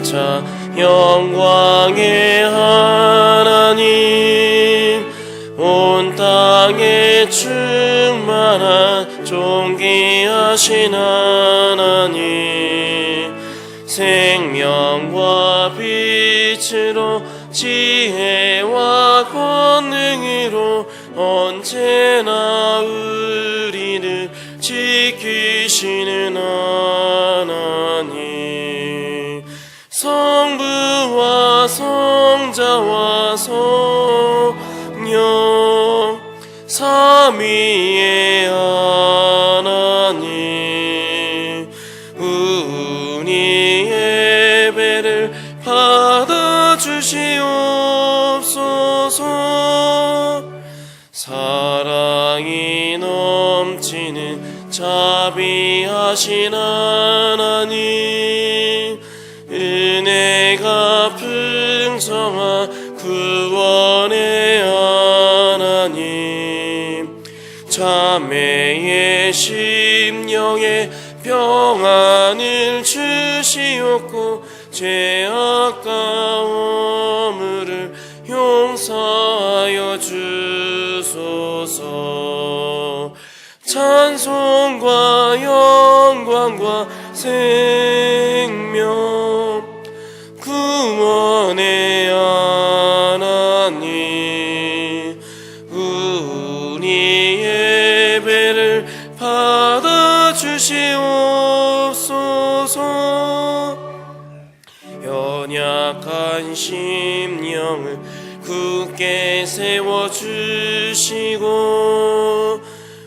자 영광의 하나님, 온 땅에 충만한 존귀하신 하나님, 생명과 빛으로 지혜와 권능으로 언제나 우리를 지키시는 하나님, 성부와 성자와 성령 삼위의 하나님, 우리 예배를 받아주시옵소서. 사랑이 넘치는 자비하신 하나님, 은혜가 풍성한 구원의 하나님, 자매의 심령에 평안을 주시옵고 죄악 가움을 용서하여 주소서. 찬송과 영광과 생명 구원의 하나님, 우리 예배를 받아주시옵소서. 연약한 심령을 굳게 세워주시고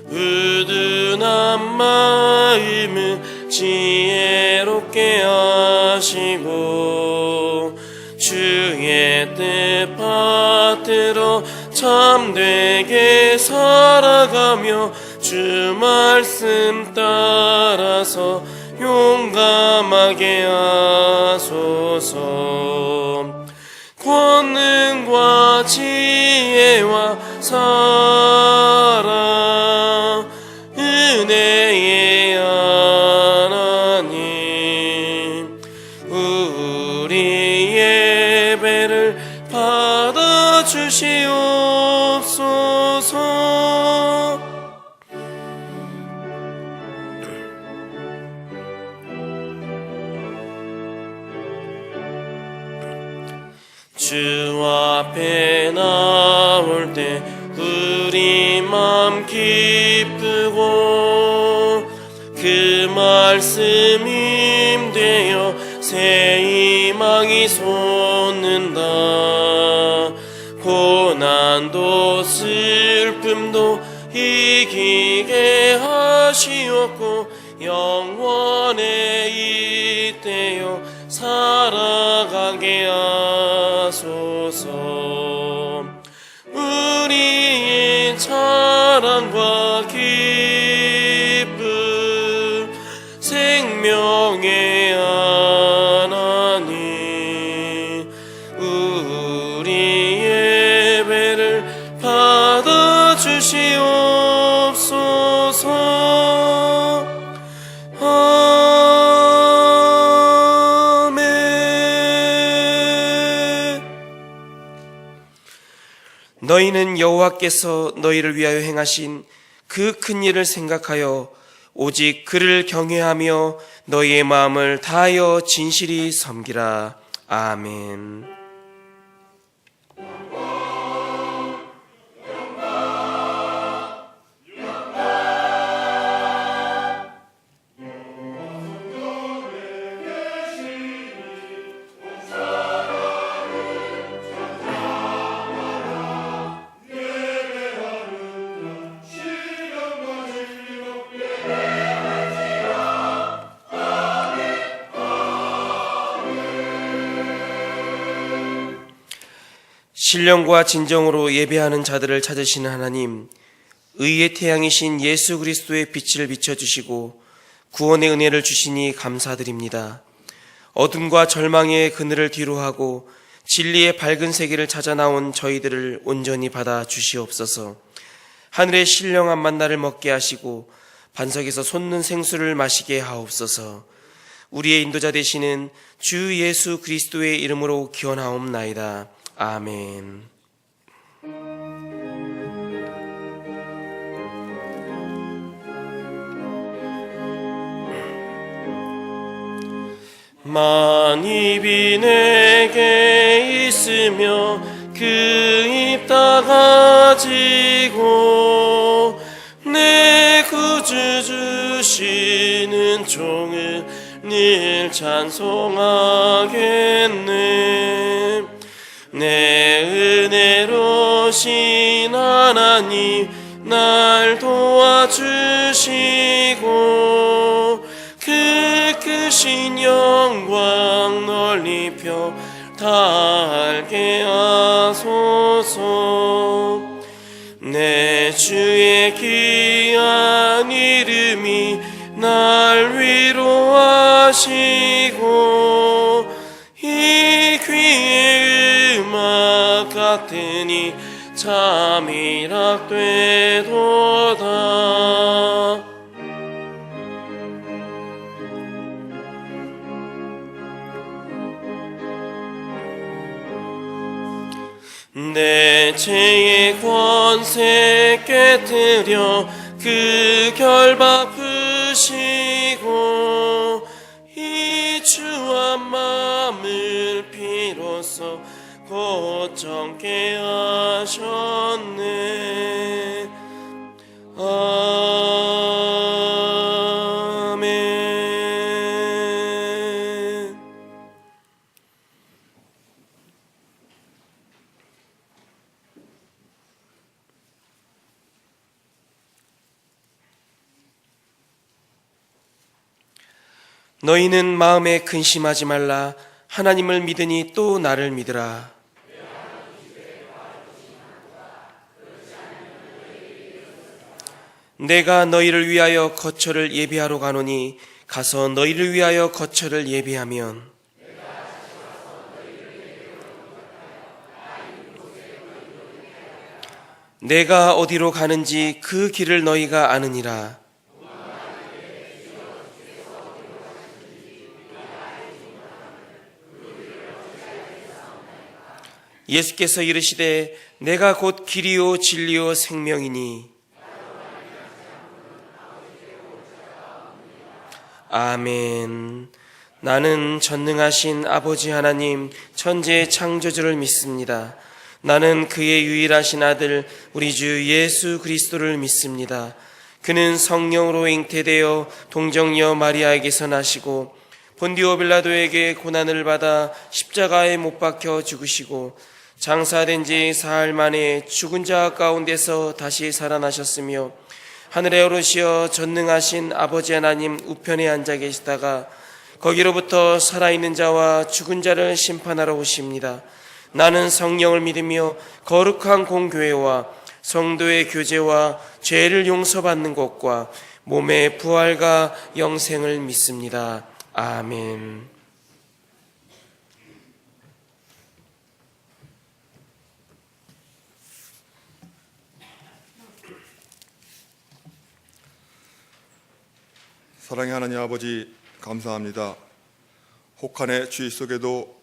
우둔한 마음은 지혜롭게 하시고 주의 뜻 받들어 참되게 살아가며 주 말씀 따라서 용감하게 하소서. 권능과 지혜와 사랑 은혜의 하나님, 우리 예배를 받아주시옵소서. 주 앞에 나올 때 우리 맘 기쁘고 그 말씀 임되어 새 희망이 솟는다. 고난도 슬픔도 이기게 하시옵고 영원에 잇대어 살아가게 하소서. 우리의 자랑과 기쁨 생명의 하나님, 우리 예배를 받아주시옵소서. 너희는 여호와께서 너희를 위하여 행하신 그 큰 일을 생각하여 오직 그를 경외하며 너희의 마음을 다하여 진실이 섬기라. 아멘. 신령과 진정으로 예배하는 자들을 찾으시는 하나님, 의의 태양이신 예수 그리스도의 빛을 비춰주시고 구원의 은혜를 주시니 감사드립니다. 어둠과 절망의 그늘을 뒤로하고 진리의 밝은 세계를 찾아 나온 저희들을 온전히 받아 주시옵소서. 하늘의 신령한 만나를 먹게 하시고 반석에서 솟는 생수를 마시게 하옵소서. 우리의 인도자 되시는 주 예수 그리스도의 이름으로 기원하옵나이다. 아멘. 만입이 내게 있으며 그 입 다 가지고 내 구주 주시는 종을 늘 찬송하겠네. 내 은혜로신 하나님 날 도와주시고 그 크신 영광 널리 펴 다 알게 하소서. 내 주의 귀한 이름이 날 위로하시고 이 귀의 음악 같으니 잠이락되도다. 내 죄의 권세 깨뜨려 그 결박 푸시고 이 주한 마음을 비로소 곧 정케 하셨네. 아멘. 너희는 마음에 근심하지 말라. 하나님을 믿으니 또 나를 믿으라. 내가 너희를 위하여 거처를 예비하러 가노니 가서 너희를 위하여 거처를 예비하면 내가 어디로 가는지 그 길을 너희가 아느니라. 예수께서 이르시되 내가 곧 길이요 진리요 생명이니. 아멘. 나는 전능하신 아버지 하나님 천지의 창조주를 믿습니다. 나는 그의 유일하신 아들 우리 주 예수 그리스도를 믿습니다. 그는 성령으로 잉태되어 동정녀 마리아에게서 나시고 본디오 빌라도에게 고난을 받아 십자가에 못 박혀 죽으시고 장사된 지 사흘 만에 죽은 자 가운데서 다시 살아나셨으며 하늘에 오르시어 전능하신 아버지 하나님 우편에 앉아 계시다가 거기로부터 살아있는 자와 죽은 자를 심판하러 오십니다. 나는 성령을 믿으며 거룩한 공교회와 성도의 교제와 죄를 용서받는 것과 몸의 부활과 영생을 믿습니다. 아멘. 사랑의 하나님 아버지, 감사합니다. 혹한의 주의 속에도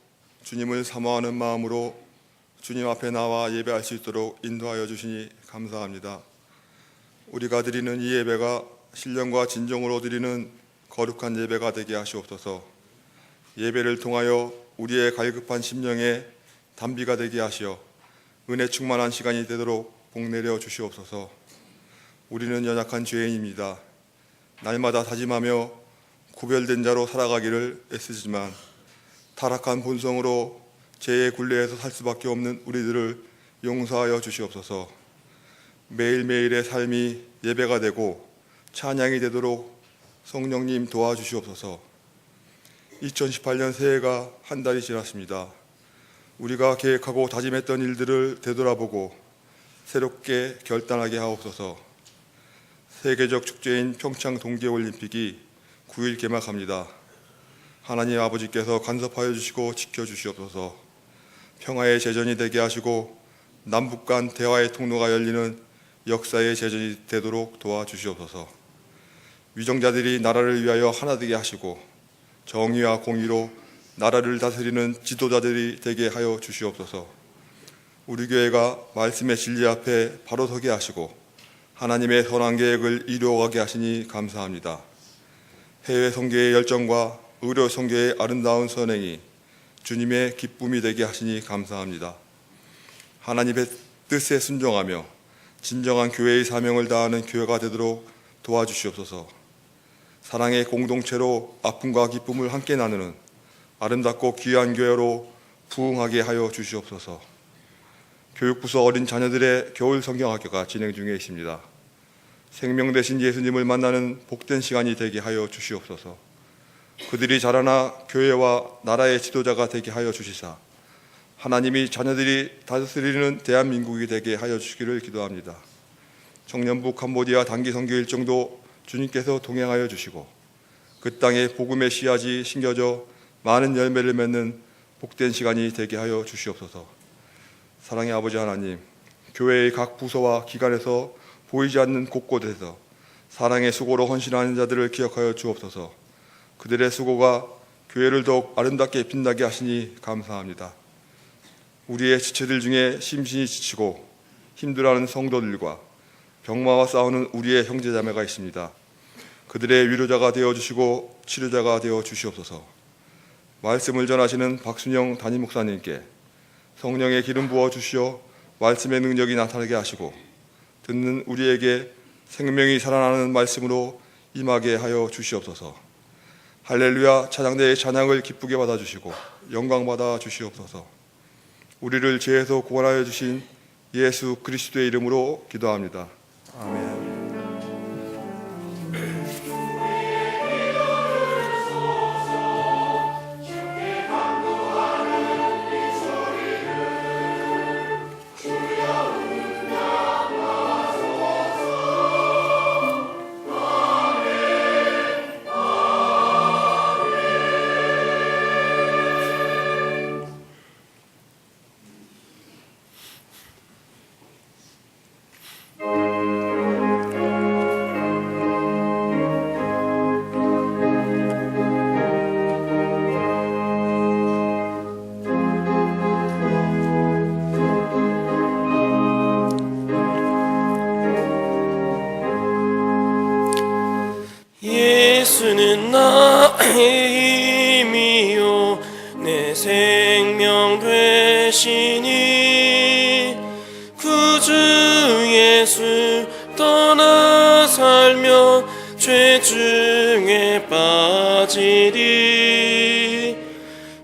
주님을 사모하는 마음으로 주님 앞에 나와 예배할 수 있도록 인도하여 주시니 감사합니다. 우리가 드리는 이 예배가 신령과 진정으로 드리는 거룩한 예배가 되게 하시옵소서. 예배를 통하여 우리의 갈급한 심령에 단비가 되게 하시어 은혜 충만한 시간이 되도록 복내려 주시옵소서. 우리는 연약한 죄인입니다. 날마다 다짐하며 구별된 자로 살아가기를 애쓰지만 타락한 본성으로 죄의 굴레에서 살 수밖에 없는 우리들을 용서하여 주시옵소서. 매일매일의 삶이 예배가 되고 찬양이 되도록 성령님 도와주시옵소서. 2018년 새해가 한 달이 지났습니다. 우리가 계획하고 다짐했던 일들을 되돌아보고 새롭게 결단하게 하옵소서. 세계적 축제인 평창 동계올림픽이 9일 개막합니다. 하나님 아버지께서 간섭하여 주시고 지켜주시옵소서. 평화의 제전이 되게 하시고 남북 간 대화의 통로가 열리는 역사의 제전이 되도록 도와주시옵소서. 위정자들이 나라를 위하여 하나 되게 하시고 정의와 공의로 나라를 다스리는 지도자들이 되게 하여 주시옵소서. 우리 교회가 말씀의 진리 앞에 바로 서게 하시고 하나님의 선한 계획을 이루어가게 하시니 감사합니다. 해외 선교의 열정과 의료 선교의 아름다운 선행이 주님의 기쁨이 되게 하시니 감사합니다. 하나님의 뜻에 순종하며 진정한 교회의 사명을 다하는 교회가 되도록 도와주시옵소서. 사랑의 공동체로 아픔과 기쁨을 함께 나누는 아름답고 귀한 교회로 부흥하게 하여 주시옵소서. 교육부서 어린 자녀들의 겨울 성경학교가 진행 중에 있습니다. 생명 되신 예수님을 만나는 복된 시간이 되게 하여 주시옵소서. 그들이 자라나 교회와 나라의 지도자가 되게 하여 주시사 하나님이 자녀들이 다스리는 대한민국이 되게 하여 주시기를 기도합니다. 청년부 캄보디아 단기 선교 일정도 주님께서 동행하여 주시고 그 땅에 복음의 씨앗이 심겨져 많은 열매를 맺는 복된 시간이 되게 하여 주시옵소서. 사랑의 아버지 하나님, 교회의 각 부서와 기관에서 보이지 않는 곳곳에서 사랑의 수고로 헌신하는 자들을 기억하여 주옵소서. 그들의 수고가 교회를 더욱 아름답게 빛나게 하시니 감사합니다. 우리의 지체들 중에 심신이 지치고 힘들어하는 성도들과 병마와 싸우는 우리의 형제자매가 있습니다. 그들의 위로자가 되어주시고 치료자가 되어주시옵소서. 말씀을 전하시는 박순영 담임 목사님께 성령의 기름 부어주시어 말씀의 능력이 나타나게 하시고 듣는 우리에게 생명이 살아나는 말씀으로 임하게 하여 주시옵소서. 할렐루야 찬양대의 찬양을 기쁘게 받아주시고 영광 받아 주시옵소서. 우리를 죄에서 구원하여 주신 예수 그리스도의 이름으로 기도합니다. 아멘. 예수는 나의 힘이요 내 생명 되시니 구주 예수 떠나 살며 죄 중에 빠지리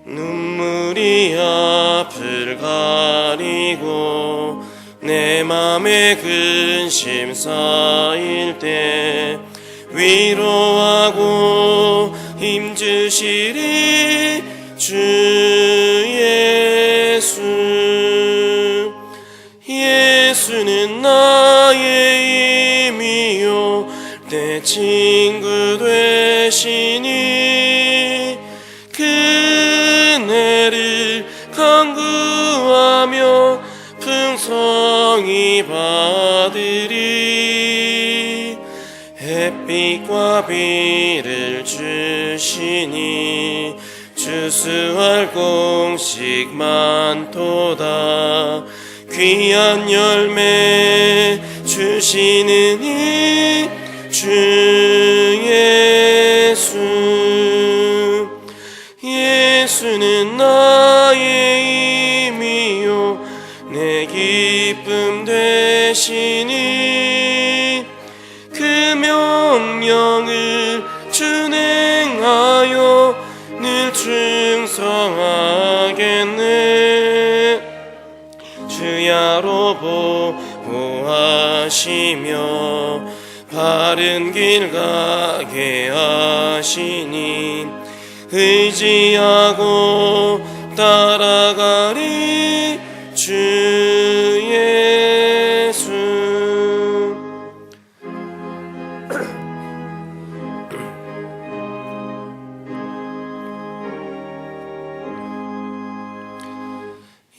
눈물이 앞을 가리고 내 맘에 근심 쌓일 때 위로하고 힘주시리 주 예수. 예수는 나의 힘이요 내 친구 되시니 그네를 간구하며 풍성히 받으리. 햇빛과 비를 주시니 주수할 공식 많도다. 귀한 열매 주시느니 주 예수. 예수는 나의 힘이요 내 기쁨 되시니 그 명령을 준행하여 늘 충성하겠네. 주야로 보호하시며 바른 길 가게 하시니 의지하고 따라가리 주 예수.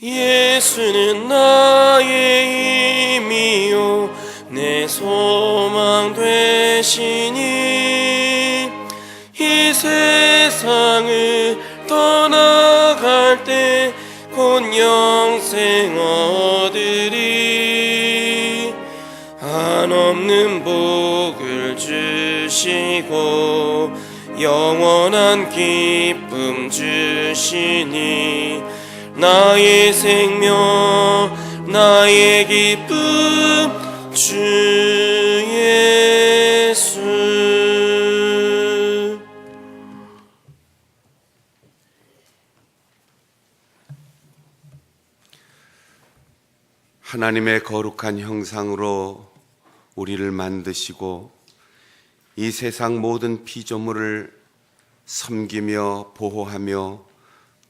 예수는 나의 힘이요 내 소망 되시니 이 세상 한없는 복을 주시고 영원한 기쁨 주시니 나의 생명 나의 기쁨 주 예수. 하나님의 거룩한 형상으로 우리를 만드시고 이 세상 모든 피조물을 섬기며 보호하며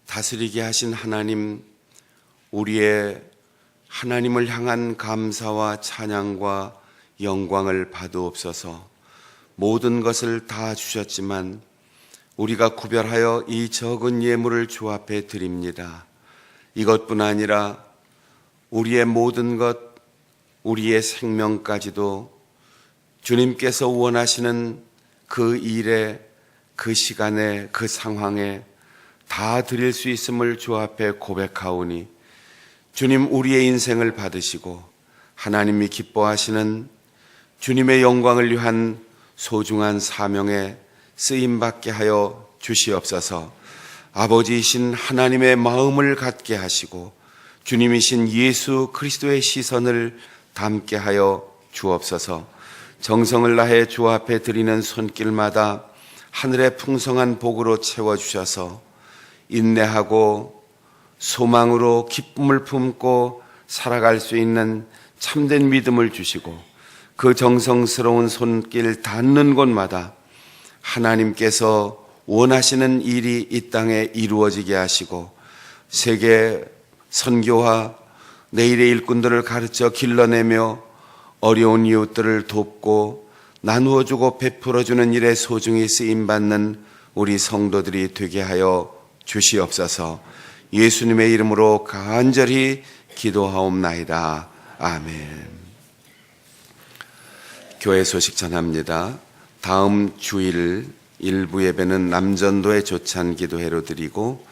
다스리게 하신 하나님, 우리의 하나님을 향한 감사와 찬양과 영광을 받으옵소서. 모든 것을 다 주셨지만 우리가 구별하여 이 적은 예물을 주 앞에 드립니다. 이것뿐 아니라 우리의 모든 것, 우리의 생명까지도 주님께서 원하시는 그 일에, 그 시간에, 그 상황에 다 드릴 수 있음을 주 앞에 고백하오니 주님, 우리의 인생을 받으시고 하나님이 기뻐하시는 주님의 영광을 위한 소중한 사명에 쓰임받게 하여 주시옵소서. 아버지이신 하나님의 마음을 갖게 하시고 주님이신 예수 그리스도의 시선을 담게 하여 주옵소서. 정성을 다해 주 앞에 드리는 손길마다 하늘의 풍성한 복으로 채워주셔서 인내하고 소망으로 기쁨을 품고 살아갈 수 있는 참된 믿음을 주시고 그 정성스러운 손길 닿는 곳마다 하나님께서 원하시는 일이 이 땅에 이루어지게 하시고 세계 선교와 내일의 일꾼들을 가르쳐 길러내며 어려운 이웃들을 돕고 나누어주고 베풀어주는 일에 소중히 쓰임받는 우리 성도들이 되게 하여 주시옵소서. 예수님의 이름으로 간절히 기도하옵나이다. 아멘. 교회 소식 전합니다. 다음 주일 일부 예배는 남전도의 조찬 기도회로 드리고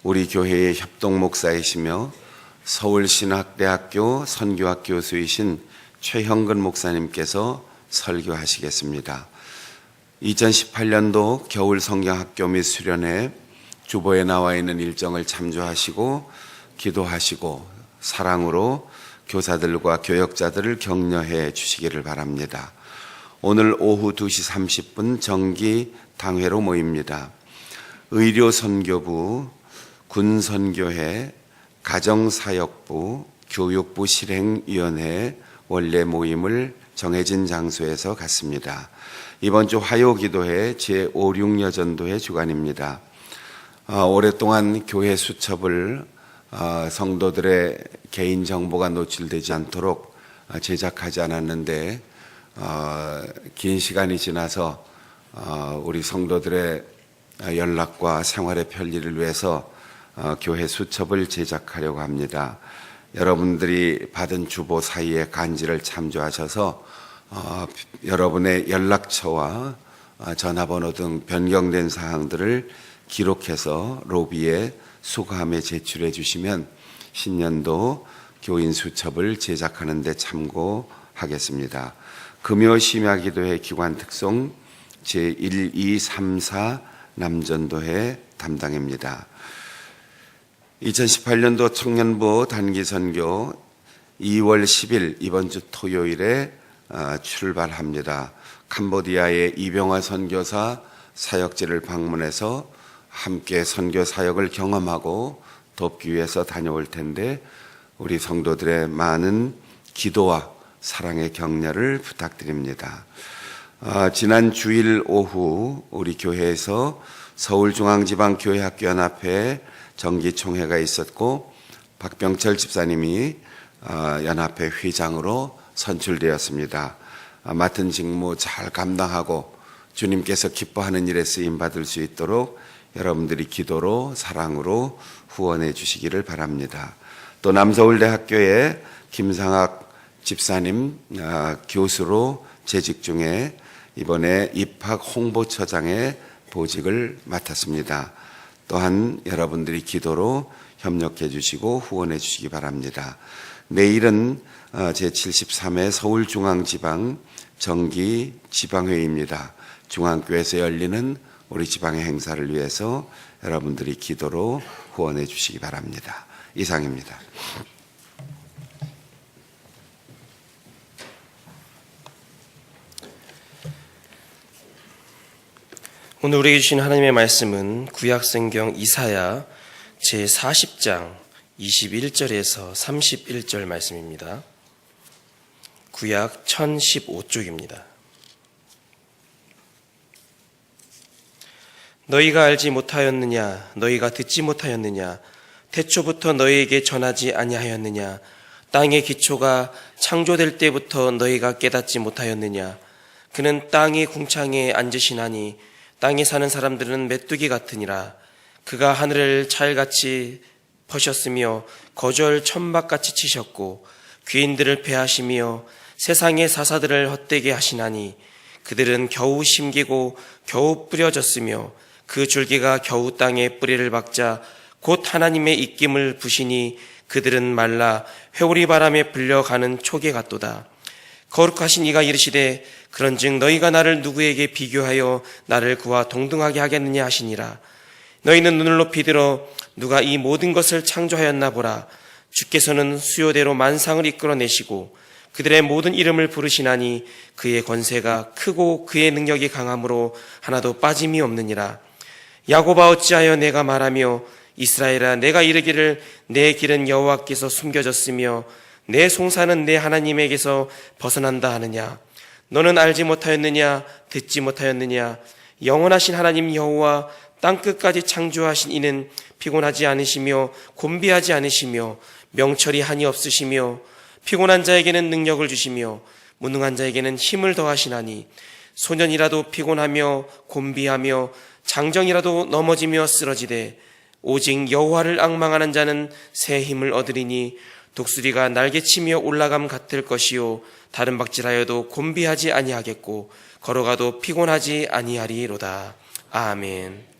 우리 교회의 협동 목사이시며 서울신학대학교 선교학 교수이신 최형근 목사님께서 설교하시겠습니다. 2018년도 겨울 성경학교 및 수련회 주보에 나와 있는 일정을 참조하시고 기도하시고 사랑으로 교사들과 교역자들을 격려해 주시기를 바랍니다. 오늘 오후 2시 30분 정기 당회로 모입니다. 의료선교부, 군선교회, 가정사역부, 교육부 실행위원회 원래 모임을 정해진 장소에서 갖습니다. 이번 주 화요기도회 제5, 6여전도회 주간입니다. 오랫동안 교회 수첩을 성도들의 개인정보가 노출되지 않도록 제작하지 않았는데 긴 시간이 지나서 우리 성도들의 연락과 생활의 편리를 위해서 교회 수첩을 제작하려고 합니다. 여러분들이 받은 주보 사이에 간지를 참조하셔서 여러분의 연락처와 전화번호 등 변경된 사항들을 기록해서 로비에 수거함에 제출해 주시면 신년도 교인 수첩을 제작하는 데 참고하겠습니다. 금요 심야기도회 기관 특송 제1, 2, 3, 4 남전도회 담당입니다. 2018년도 청년부 단기선교 2월 10일 이번 주 토요일에 출발합니다. 캄보디아의 이병화 선교사 사역지를 방문해서 함께 선교 사역을 경험하고 돕기 위해서 다녀올 텐데 우리 성도들의 많은 기도와 사랑의 격려를 부탁드립니다. 지난 주일 오후 우리 교회에서 서울중앙지방교회학교연합회 정기총회가 있었고 박병철 집사님이 연합회 회장으로 선출되었습니다. 맡은 직무 잘 감당하고 주님께서 기뻐하는 일에 쓰임받을 수 있도록 여러분들이 기도로 사랑으로 후원해 주시기를 바랍니다. 또 남서울대학교에 김상학 집사님 교수로 재직 중에 이번에 입학 홍보처장의 보직을 맡았습니다. 또한 여러분들이 기도로 협력해 주시고 후원해 주시기 바랍니다. 내일은 제73회 서울중앙지방 정기 지방회의입니다. 중앙교회에서 열리는 우리 지방의 행사를 위해서 여러분들이 기도로 후원해 주시기 바랍니다. 이상입니다. 오늘 우리에게 주신 하나님의 말씀은 구약성경 이사야 제40장 21절에서 31절 말씀입니다. 구약 1015쪽입니다. 너희가 알지 못하였느냐? 너희가 듣지 못하였느냐? 태초부터 너희에게 전하지 아니하였느냐? 땅의 기초가 창조될 때부터 너희가 깨닫지 못하였느냐? 그는 땅의 궁창에 앉으시나니 땅에 사는 사람들은 메뚜기 같으니라. 그가 하늘을 찰같이 퍼셨으며 거절 천막같이 치셨고 귀인들을 패하시며 세상의 사사들을 헛되게 하시나니 그들은 겨우 심기고 겨우 뿌려졌으며 그 줄기가 겨우 땅에 뿌리를 박자 곧 하나님의 입김을 부시니 그들은 말라 회오리 바람에 불려가는 초계 같도다. 거룩하신 이가 이르시되 그런즉 너희가 나를 누구에게 비교하여 나를 그와 동등하게 하겠느냐 하시니라. 너희는 눈을 높이 들어 누가 이 모든 것을 창조하였나 보라. 주께서는 수요대로 만상을 이끌어내시고 그들의 모든 이름을 부르시나니 그의 권세가 크고 그의 능력이 강함으로 하나도 빠짐이 없느니라. 야곱아 어찌하여 내가 말하며 이스라엘아 내가 이르기를 내 길은 여호와께서 숨겨졌으며 내 송사는 내 하나님에게서 벗어난다 하느냐? 너는 알지 못하였느냐? 듣지 못하였느냐? 영원하신 하나님 여호와 땅끝까지 창조하신 이는 피곤하지 않으시며 곤비하지 않으시며 명철이 한이 없으시며 피곤한 자에게는 능력을 주시며 무능한 자에게는 힘을 더하시나니 소년이라도 피곤하며 곤비하며 장정이라도 넘어지며 쓰러지되 오직 여호와를 앙망하는 자는 새 힘을 얻으리니 독수리가 날개치며 올라감 같을 것이요 다른 박질하여도 곤비하지 아니하겠고 걸어가도 피곤하지 아니하리로다. 아멘.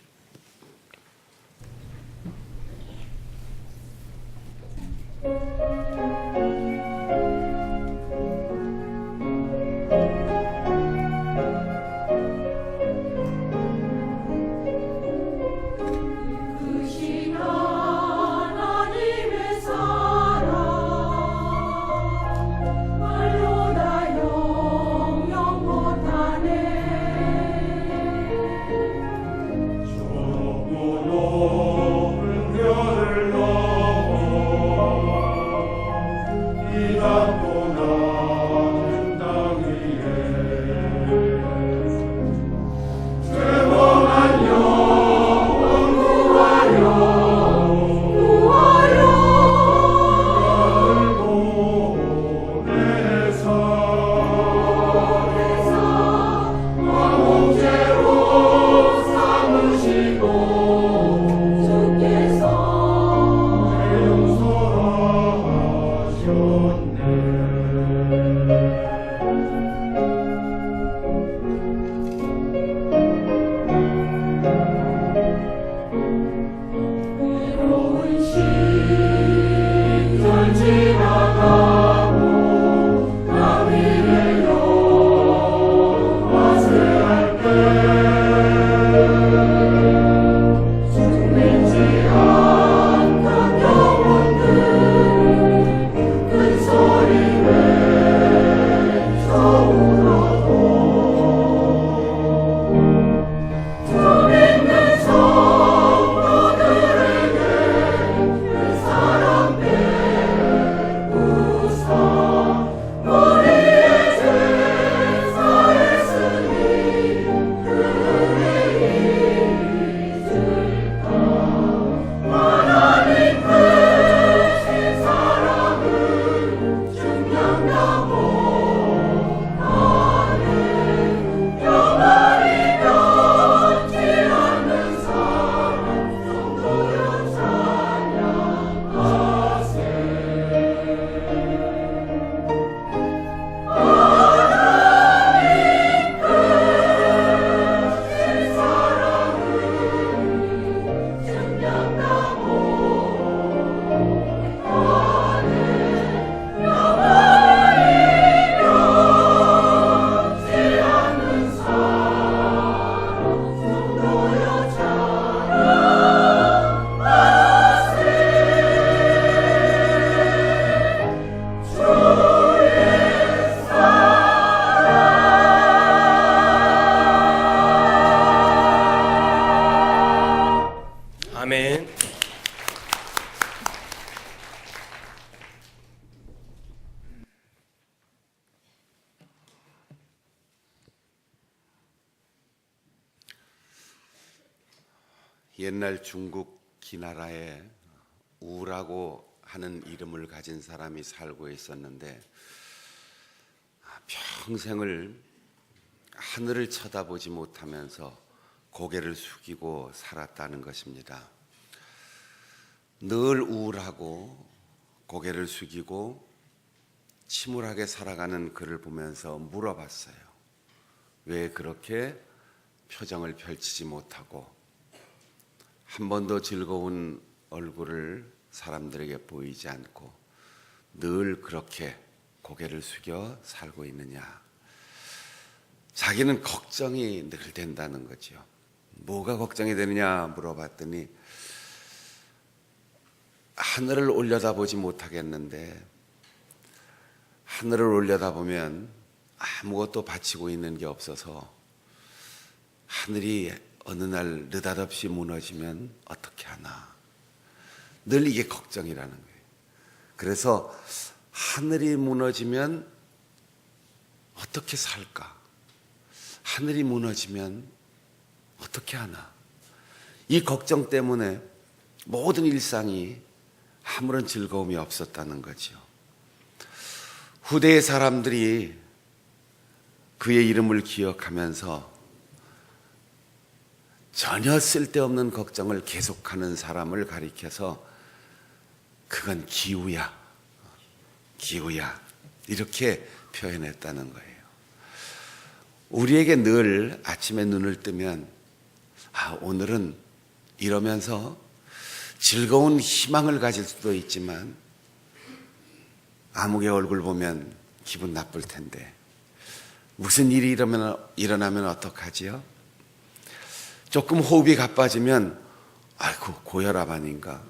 소리 외쳐오라 옛날 중국 기나라에 우라고 하는 이름을 가진 사람이 살고 있었는데 평생을 하늘을 쳐다보지 못하면서 고개를 숙이고 살았다는 것입니다. 늘 우울하고 고개를 숙이고 침울하게 살아가는 그를 보면서 물어봤어요. 왜 그렇게 표정을 펼치지 못하고 한 번도 즐거운 얼굴을 사람들에게 보이지 않고 늘 그렇게 고개를 숙여 살고 있느냐. 자기는 걱정이 늘 된다는 거죠. 뭐가 걱정이 되느냐 물어봤더니 하늘을 올려다보지 못하겠는데 하늘을 올려다보면 아무것도 받치고 있는 게 없어서 하늘이 어느 날 느닷없이 무너지면 어떻게 하나. 늘 이게 걱정이라는 거예요. 그래서 하늘이 무너지면 어떻게 살까? 하늘이 무너지면 어떻게 하나? 이 걱정 때문에 모든 일상이 아무런 즐거움이 없었다는 거죠. 후대의 사람들이 그의 이름을 기억하면서 전혀 쓸데없는 걱정을 계속하는 사람을 가리켜서 그건 기우야, 기우야 이렇게 표현했다는 거예요. 우리에게 늘 아침에 눈을 뜨면 오늘은 이러면서 즐거운 희망을 가질 수도 있지만 아무개 얼굴 보면 기분 나쁠 텐데 무슨 일이 일어나면 어떡하지요? 조금 호흡이 가빠지면 아이고 고혈압 아닌가?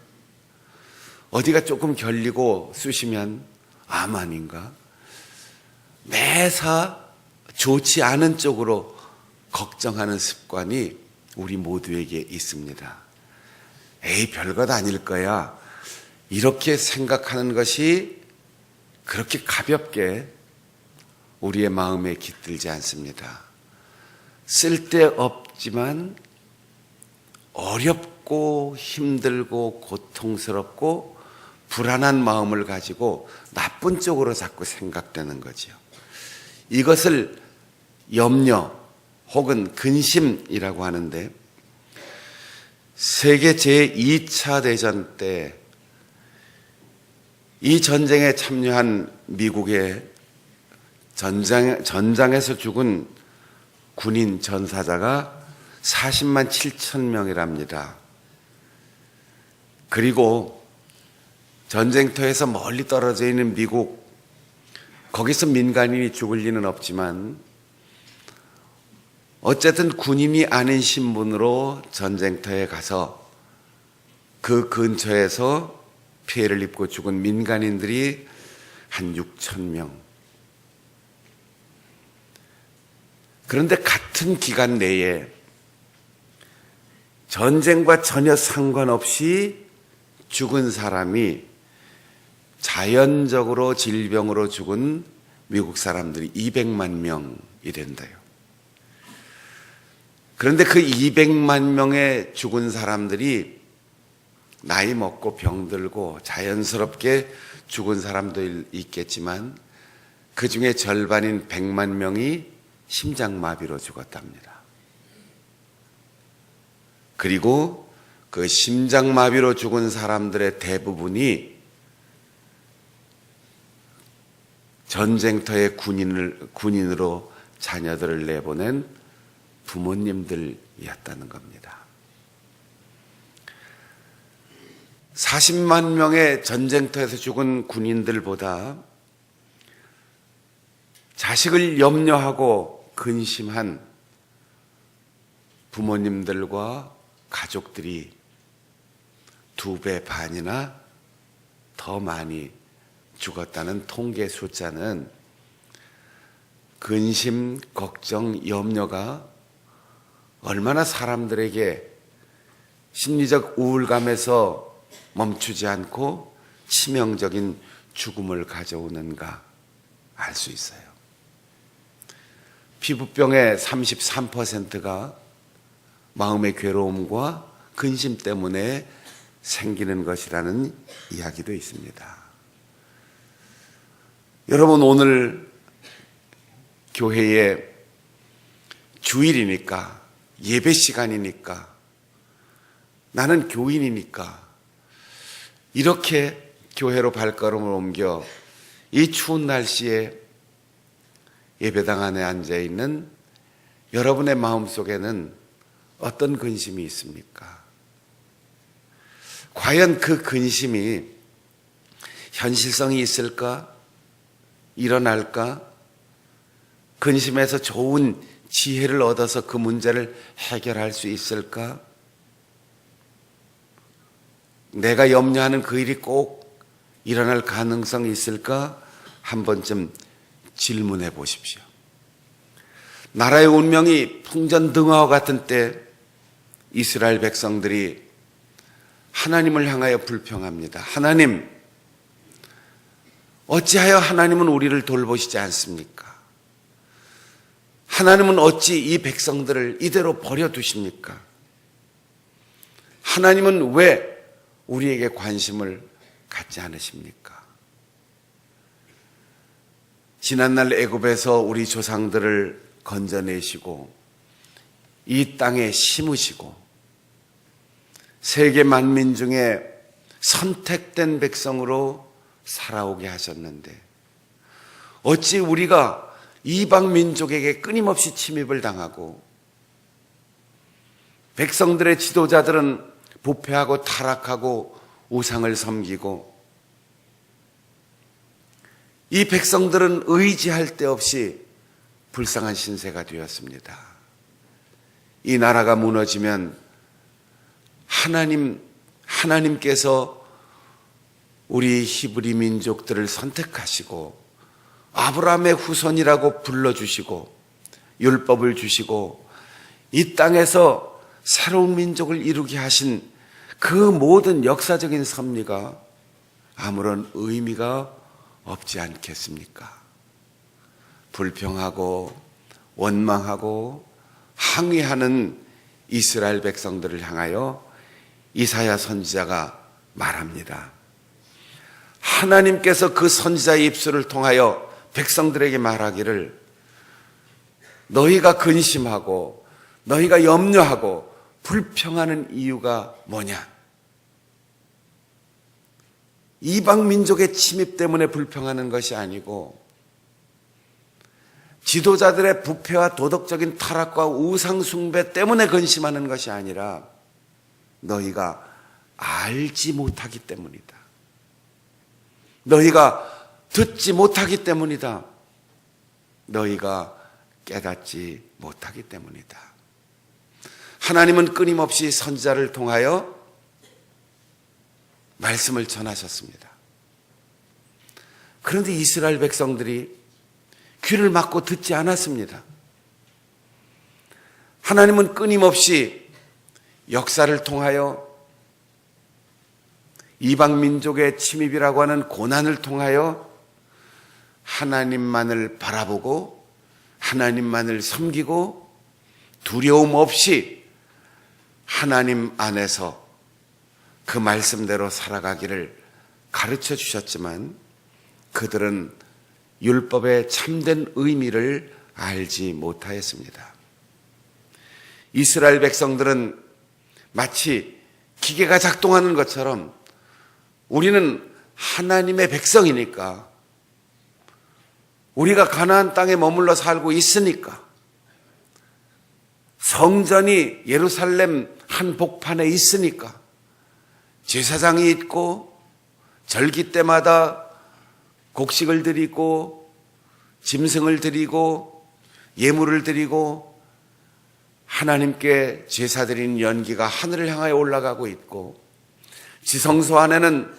어디가 조금 결리고 쑤시면 암 아닌가? 매사 좋지 않은 쪽으로 걱정하는 습관이 우리 모두에게 있습니다. 에이 별것 아닐 거야 이렇게 생각하는 것이 그렇게 가볍게 우리의 마음에 깃들지 않습니다. 쓸데없지만 어렵고 힘들고 고통스럽고 불안한 마음을 가지고 나쁜 쪽으로 자꾸 생각되는 거죠. 이것을 염려 혹은 근심이라고 하는데 세계 제2차 대전 때 이 전쟁에 참여한 미국의 전장에서 죽은 군인 전사자가 40만 7천 명이랍니다. 그리고 전쟁터에서 멀리 떨어져 있는 미국, 거기서 민간인이 죽을 리는 없지만 어쨌든 군인이 아닌 신분으로 전쟁터에 가서 그 근처에서 피해를 입고 죽은 민간인들이 한 6천 명. 그런데 같은 기간 내에 전쟁과 전혀 상관없이 죽은 사람이 자연적으로 질병으로 죽은 미국 사람들이 200만 명이 된대요. 그런데 그 200만 명의 죽은 사람들이 나이 먹고 병들고 자연스럽게 죽은 사람도 있겠지만 그 중에 절반인 100만 명이 심장마비로 죽었답니다. 그리고 그 심장마비로 죽은 사람들의 대부분이 전쟁터의 군인으로 자녀들을 내보낸 부모님들이었다는 겁니다. 40만 명의 전쟁터에서 죽은 군인들보다 자식을 염려하고 근심한 부모님들과 가족들이 2배 반이나 더 많이 죽었다는 통계 숫자는 근심, 걱정, 염려가 얼마나 사람들에게 심리적 우울감에서 멈추지 않고 치명적인 죽음을 가져오는가 알 수 있어요. 피부병의 33%가 마음의 괴로움과 근심 때문에 생기는 것이라는 이야기도 있습니다. 여러분, 오늘 교회에 주일이니까, 예배 시간이니까, 나는 교인이니까 이렇게 교회로 발걸음을 옮겨 이 추운 날씨에 예배당 안에 앉아있는 여러분의 마음속에는 어떤 근심이 있습니까? 과연 그 근심이 현실성이 있을까? 일어날까? 근심에서 좋은 지혜를 얻어서 그 문제를 해결할 수 있을까? 내가 염려하는 그 일이 꼭 일어날 가능성이 있을까? 한 번쯤 질문해 보십시오. 나라의 운명이 풍전등화와 같은 때 이스라엘 백성들이 하나님을 향하여 불평합니다. 하나님, 어찌하여 하나님은 우리를 돌보시지 않습니까? 하나님은 어찌 이 백성들을 이대로 버려두십니까? 하나님은 왜 우리에게 관심을 갖지 않으십니까? 지난날 애굽에서 우리 조상들을 건져내시고 이 땅에 심으시고 세계 만민 중에 선택된 백성으로 살아오게 하셨는데 어찌 우리가 이방 민족에게 끊임없이 침입을 당하고 백성들의 지도자들은 부패하고 타락하고 우상을 섬기고 이 백성들은 의지할 데 없이 불쌍한 신세가 되었습니다. 이 나라가 무너지면 하나님께서 우리 히브리 민족들을 선택하시고 아브라함의 후손이라고 불러주시고 율법을 주시고 이 땅에서 새로운 민족을 이루게 하신 그 모든 역사적인 섭리가 아무런 의미가 없지 않겠습니까? 불평하고 원망하고 항의하는 이스라엘 백성들을 향하여 이사야 선지자가 말합니다. 하나님께서 그 선지자의 입술을 통하여 백성들에게 말하기를 너희가 근심하고 너희가 염려하고 불평하는 이유가 뭐냐? 이방 민족의 침입 때문에 불평하는 것이 아니고 지도자들의 부패와 도덕적인 타락과 우상 숭배 때문에 근심하는 것이 아니라 너희가 알지 못하기 때문이다. 너희가 듣지 못하기 때문이다. 너희가 깨닫지 못하기 때문이다. 하나님은 끊임없이 선지자를 통하여 말씀을 전하셨습니다. 그런데 이스라엘 백성들이 귀를 막고 듣지 않았습니다. 하나님은 끊임없이 역사를 통하여 이방 민족의 침입이라고 하는 고난을 통하여 하나님만을 바라보고 하나님만을 섬기고 두려움 없이 하나님 안에서 그 말씀대로 살아가기를 가르쳐 주셨지만 그들은 율법의 참된 의미를 알지 못하였습니다. 이스라엘 백성들은 마치 기계가 작동하는 것처럼 우리는 하나님의 백성이니까 우리가 가나안 땅에 머물러 살고 있으니까 성전이 예루살렘 한복판에 있으니까 제사장이 있고 절기 때마다 곡식을 드리고 짐승을 드리고 예물을 드리고 하나님께 제사 드린 연기가 하늘을 향하여 올라가고 있고 지성소 안에는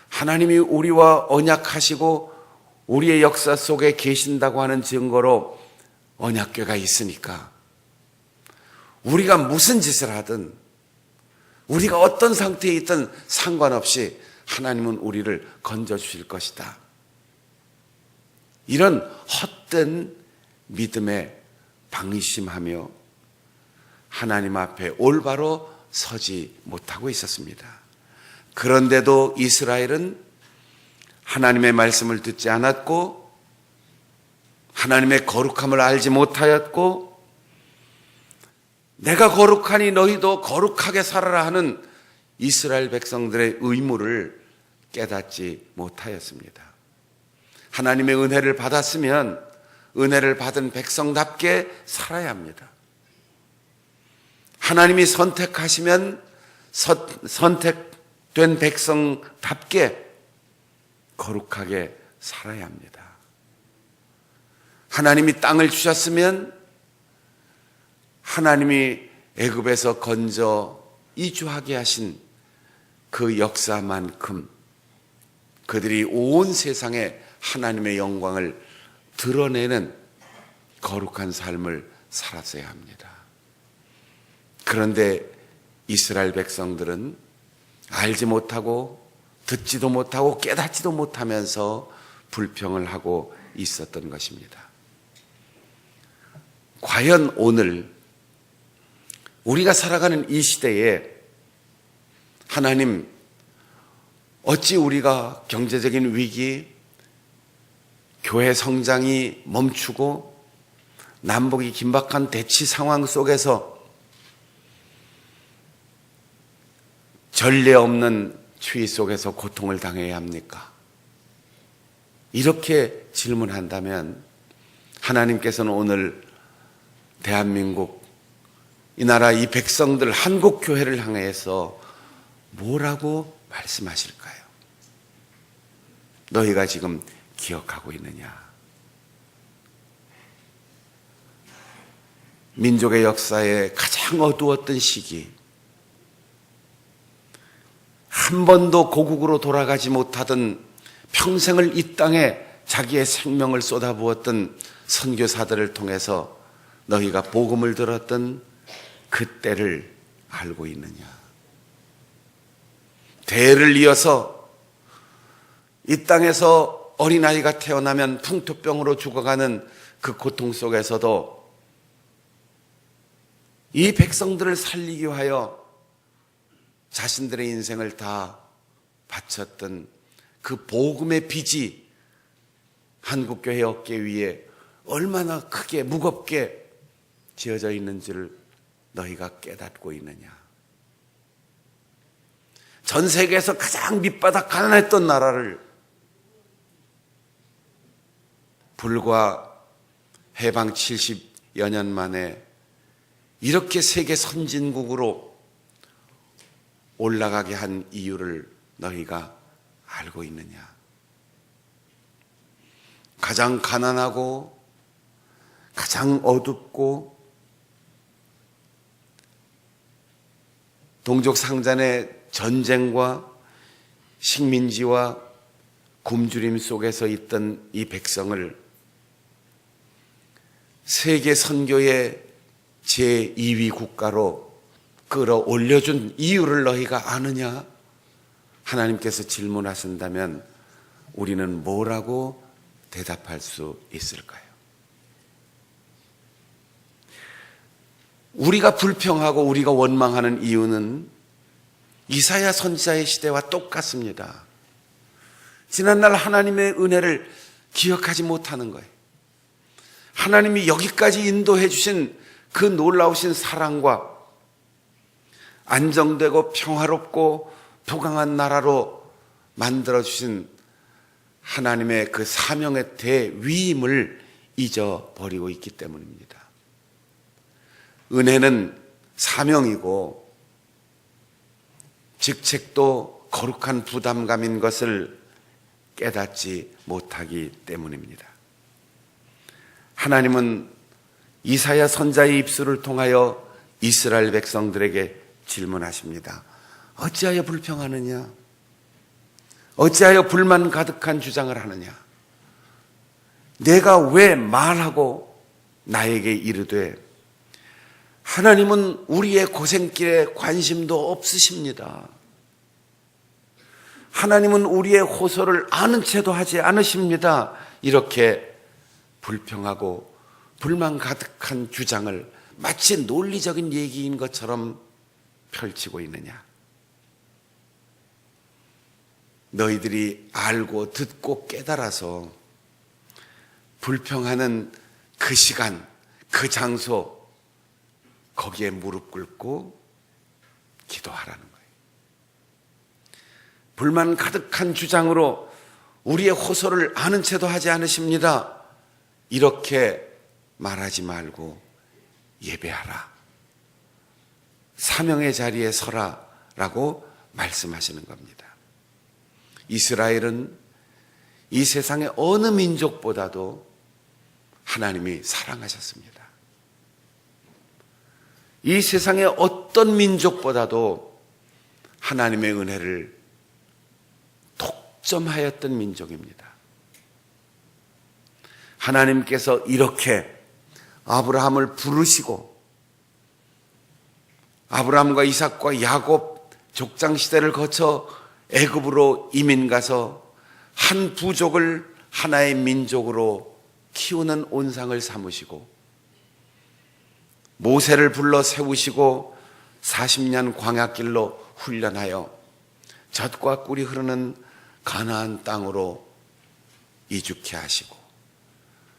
하나님이 우리와 언약하시고 우리의 역사 속에 계신다고 하는 증거로 언약궤가 있으니까 우리가 무슨 짓을 하든 우리가 어떤 상태에 있든 상관없이 하나님은 우리를 건져주실 것이다. 이런 헛된 믿음에 방심하며 하나님 앞에 올바로 서지 못하고 있었습니다. 그런데도 이스라엘은 하나님의 말씀을 듣지 않았고 하나님의 거룩함을 알지 못하였고 내가 거룩하니 너희도 거룩하게 살아라 하는 이스라엘 백성들의 의무를 깨닫지 못하였습니다. 하나님의 은혜를 받았으면 은혜를 받은 백성답게 살아야 합니다. 하나님이 선택하시면 선택된 백성답게 거룩하게 살아야 합니다. 하나님이 땅을 주셨으면 하나님이 애굽에서 건져 이주하게 하신 그 역사만큼 그들이 온 세상에 하나님의 영광을 드러내는 거룩한 삶을 살았어야 합니다. 그런데 이스라엘 백성들은 알지 못하고 듣지도 못하고 깨닫지도 못하면서 불평을 하고 있었던 것입니다. 과연 오늘 우리가 살아가는 이 시대에 하나님 어찌 우리가 경제적인 위기, 교회 성장이 멈추고 남북이 긴박한 대치 상황 속에서 전례 없는 추위 속에서 고통을 당해야 합니까? 이렇게 질문한다면 하나님께서는 오늘 대한민국 이 나라 이 백성들 한국교회를 향해서 뭐라고 말씀하실까요? 너희가 지금 기억하고 있느냐? 민족의 역사에 가장 어두웠던 시기, 한 번도 고국으로 돌아가지 못하던 평생을 이 땅에 자기의 생명을 쏟아부었던 선교사들을 통해서 너희가 복음을 들었던 그때를 알고 있느냐? 대를 이어서 이 땅에서 어린아이가 태어나면 풍토병으로 죽어가는 그 고통 속에서도 이 백성들을 살리기 위하여 자신들의 인생을 다 바쳤던 그 복음의 빚이 한국교회 어깨 위에 얼마나 크게 무겁게 지어져 있는지를 너희가 깨닫고 있느냐? 전 세계에서 가장 밑바닥 가난했던 나라를 불과 해방 70여 년 만에 이렇게 세계 선진국으로 올라가게 한 이유를 너희가 알고 있느냐? 가장 가난하고 가장 어둡고 동족 상잔의 전쟁과 식민지와 굶주림 속에서 있던 이 백성을 세계 선교의 제2위 국가로 끌어올려준 이유를 너희가 아느냐? 하나님께서 질문하신다면 우리는 뭐라고 대답할 수 있을까요? 우리가 불평하고 우리가 원망하는 이유는 이사야 선지자의 시대와 똑같습니다. 지난날 하나님의 은혜를 기억하지 못하는 거예요. 하나님이 여기까지 인도해 주신 그 놀라우신 사랑과 안정되고 평화롭고 부강한 나라로 만들어주신 하나님의 그 사명의 대위임을 잊어버리고 있기 때문입니다. 은혜는 사명이고 직책도 거룩한 부담감인 것을 깨닫지 못하기 때문입니다. 하나님은 이사야 선지자의 입술을 통하여 이스라엘 백성들에게 질문하십니다. 어찌하여 불평하느냐? 어찌하여 불만 가득한 주장을 하느냐? 내가 왜 말하고 나에게 이르되 하나님은 우리의 고생길에 관심도 없으십니다. 하나님은 우리의 호소를 아는 채도 하지 않으십니다. 이렇게 불평하고 불만 가득한 주장을 마치 논리적인 얘기인 것처럼 펼치고 있느냐? 너희들이 알고 듣고 깨달아서 불평하는 그 시간, 그 장소, 거기에 무릎 꿇고 기도하라는 거예요. 불만 가득한 주장으로 우리의 호소를 아는 채도 하지 않으십니다. 이렇게 말하지 말고 예배하라. 사명의 자리에 서라 라고 말씀하시는 겁니다. 이스라엘은 이 세상의 어느 민족보다도 하나님이 사랑하셨습니다. 이 세상의 어떤 민족보다도 하나님의 은혜를 독점하였던 민족입니다. 하나님께서 이렇게 아브라함을 부르시고 아브라함과 이삭과 야곱 족장 시대를 거쳐 애굽으로 이민 가서 한 부족을 하나의 민족으로 키우는 온상을 삼으시고 모세를 불러 세우시고 40년 광야길로 훈련하여 젖과 꿀이 흐르는 가나안 땅으로 이주케 하시고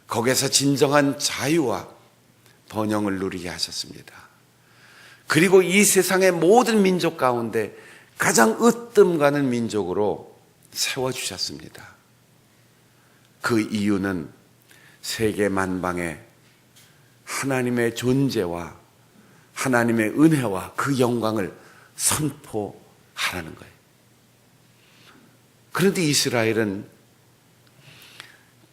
거기에서 진정한 자유와 번영을 누리게 하셨습니다. 그리고 이 세상의 모든 민족 가운데 가장 으뜸 가는 민족으로 세워주셨습니다. 그 이유는 세계 만방에 하나님의 존재와 하나님의 은혜와 그 영광을 선포하라는 거예요. 그런데 이스라엘은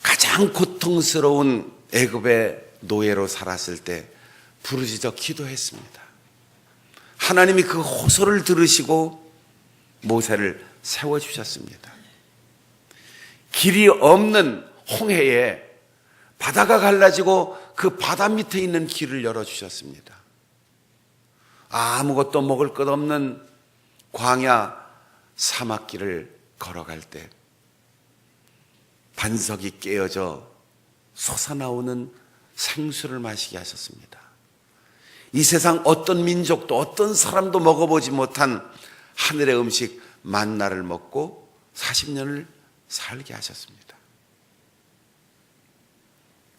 가장 고통스러운 애굽의 노예로 살았을 때 부르짖어 기도했습니다. 하나님이 그 호소를 들으시고 모세를 세워주셨습니다. 길이 없는 홍해에 바다가 갈라지고 그 바다 밑에 있는 길을 열어주셨습니다. 아무것도 먹을 것 없는 광야 사막길을 걸어갈 때 반석이 깨어져 솟아나오는 생수를 마시게 하셨습니다. 이 세상 어떤 민족도 어떤 사람도 먹어보지 못한 하늘의 음식 만나를 먹고 40년을 살게 하셨습니다.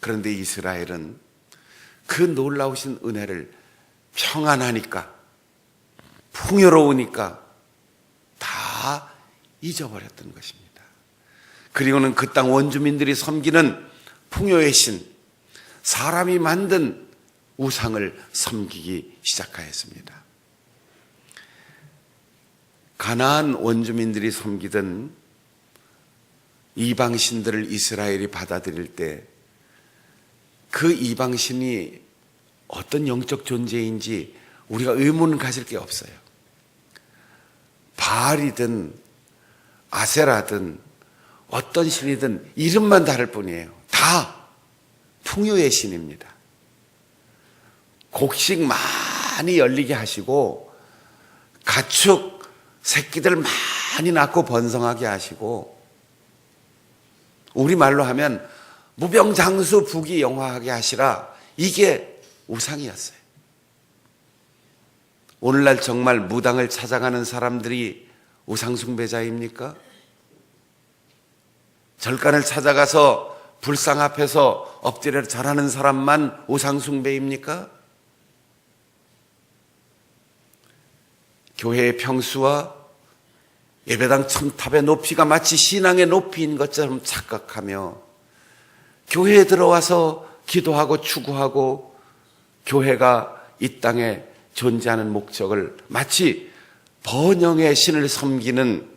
그런데 이스라엘은 그 놀라우신 은혜를 평안하니까 풍요로우니까 다 잊어버렸던 것입니다. 그리고는 그 땅 원주민들이 섬기는 풍요의 신, 사람이 만든 우상을 섬기기 시작하였습니다. 가나안 원주민들이 섬기던 이방신들을 이스라엘이 받아들일 때 그 이방신이 어떤 영적 존재인지 우리가 의문을 가질 게 없어요. 바알이든 아세라든 어떤 신이든 이름만 다를 뿐이에요. 다 풍요의 신입니다. 곡식 많이 열리게 하시고 가축 새끼들 많이 낳고 번성하게 하시고 우리말로 하면 무병장수 부귀영화하게 하시라, 이게 우상이었어요. 오늘날 정말 무당을 찾아가는 사람들이 우상숭배자입니까? 절간을 찾아가서 불상 앞에서 엎드려 절하는 사람만 우상숭배입니까? 교회의 평수와 예배당 첨탑의 높이가 마치 신앙의 높이인 것처럼 착각하며 교회에 들어와서 기도하고 추구하고 교회가 이 땅에 존재하는 목적을 마치 번영의 신을 섬기는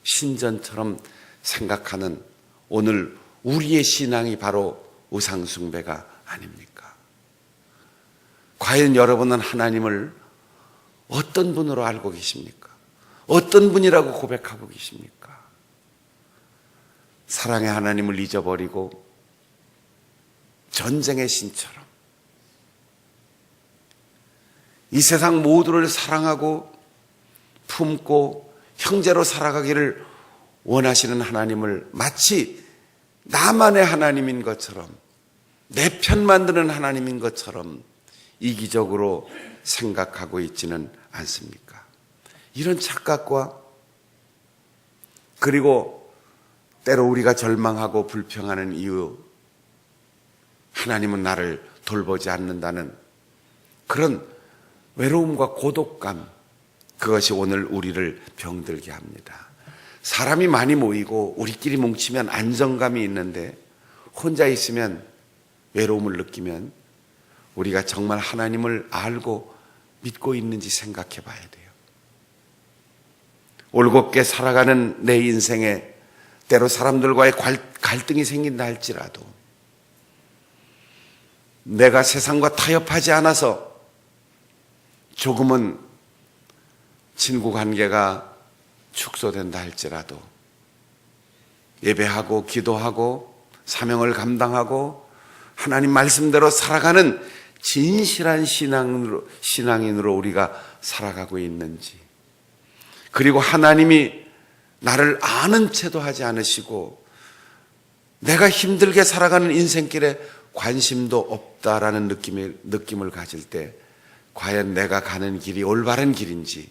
신전처럼 생각하는 오늘 우리의 신앙이 바로 우상숭배가 아닙니까? 과연 여러분은 하나님을 어떤 분으로 알고 계십니까? 어떤 분이라고 고백하고 계십니까? 사랑의 하나님을 잊어버리고 전쟁의 신처럼 이 세상 모두를 사랑하고 품고 형제로 살아가기를 원하시는 하나님을 마치 나만의 하나님인 것처럼 내 편 만드는 하나님인 것처럼 이기적으로 생각하고 있지는 않습니까? 이런 착각과 그리고 때로 우리가 절망하고 불평하는 이유, 하나님은 나를 돌보지 않는다는 그런 외로움과 고독감, 그것이 오늘 우리를 병들게 합니다. 사람이 많이 모이고 우리끼리 뭉치면 안정감이 있는데 혼자 있으면 외로움을 느끼면 우리가 정말 하나님을 알고 믿고 있는지 생각해 봐야 돼요. 올곧게 살아가는 내 인생에 때로 사람들과의 갈등이 생긴다 할지라도 내가 세상과 타협하지 않아서 조금은 친구 관계가 축소된다 할지라도 예배하고 기도하고 사명을 감당하고 하나님 말씀대로 살아가는 진실한 신앙인으로 우리가 살아가고 있는지, 그리고 하나님이 나를 아는 채도 하지 않으시고 내가 힘들게 살아가는 인생길에 관심도 없다라는 느낌을 가질 때 과연 내가 가는 길이 올바른 길인지,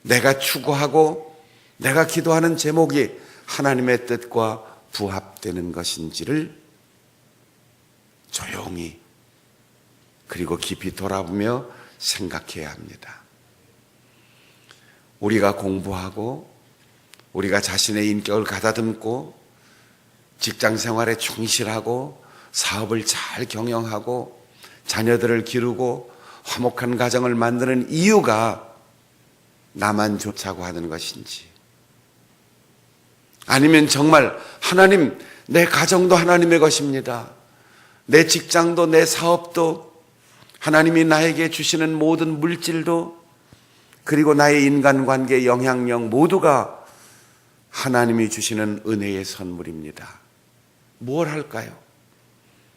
내가 추구하고 내가 기도하는 제목이 하나님의 뜻과 부합되는 것인지를 조용히 그리고 깊이 돌아보며 생각해야 합니다. 우리가 공부하고 우리가 자신의 인격을 가다듬고 직장 생활에 충실하고 사업을 잘 경영하고 자녀들을 기르고 화목한 가정을 만드는 이유가 나만 좋자고 하는 것인지, 아니면 정말 하나님, 내 가정도 하나님의 것입니다, 내 직장도 내 사업도 하나님이 나에게 주시는 모든 물질도 그리고 나의 인간관계의 영향력 모두가 하나님이 주시는 은혜의 선물입니다. 무엇을 할까요?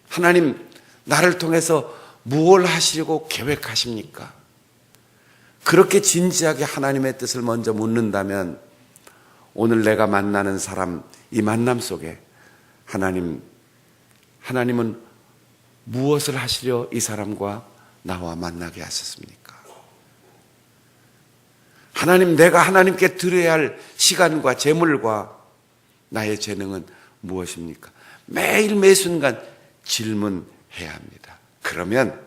하나님, 나를 통해서 무엇을 하시려고 계획하십니까? 그렇게 진지하게 하나님의 뜻을 먼저 묻는다면 오늘 내가 만나는 사람, 이 만남 속에 하나님은 무엇을 하시려 이 사람과 나와 만나게 하셨습니까? 하나님, 내가 하나님께 드려야 할 시간과 재물과 나의 재능은 무엇입니까? 매일 매순간 질문해야 합니다. 그러면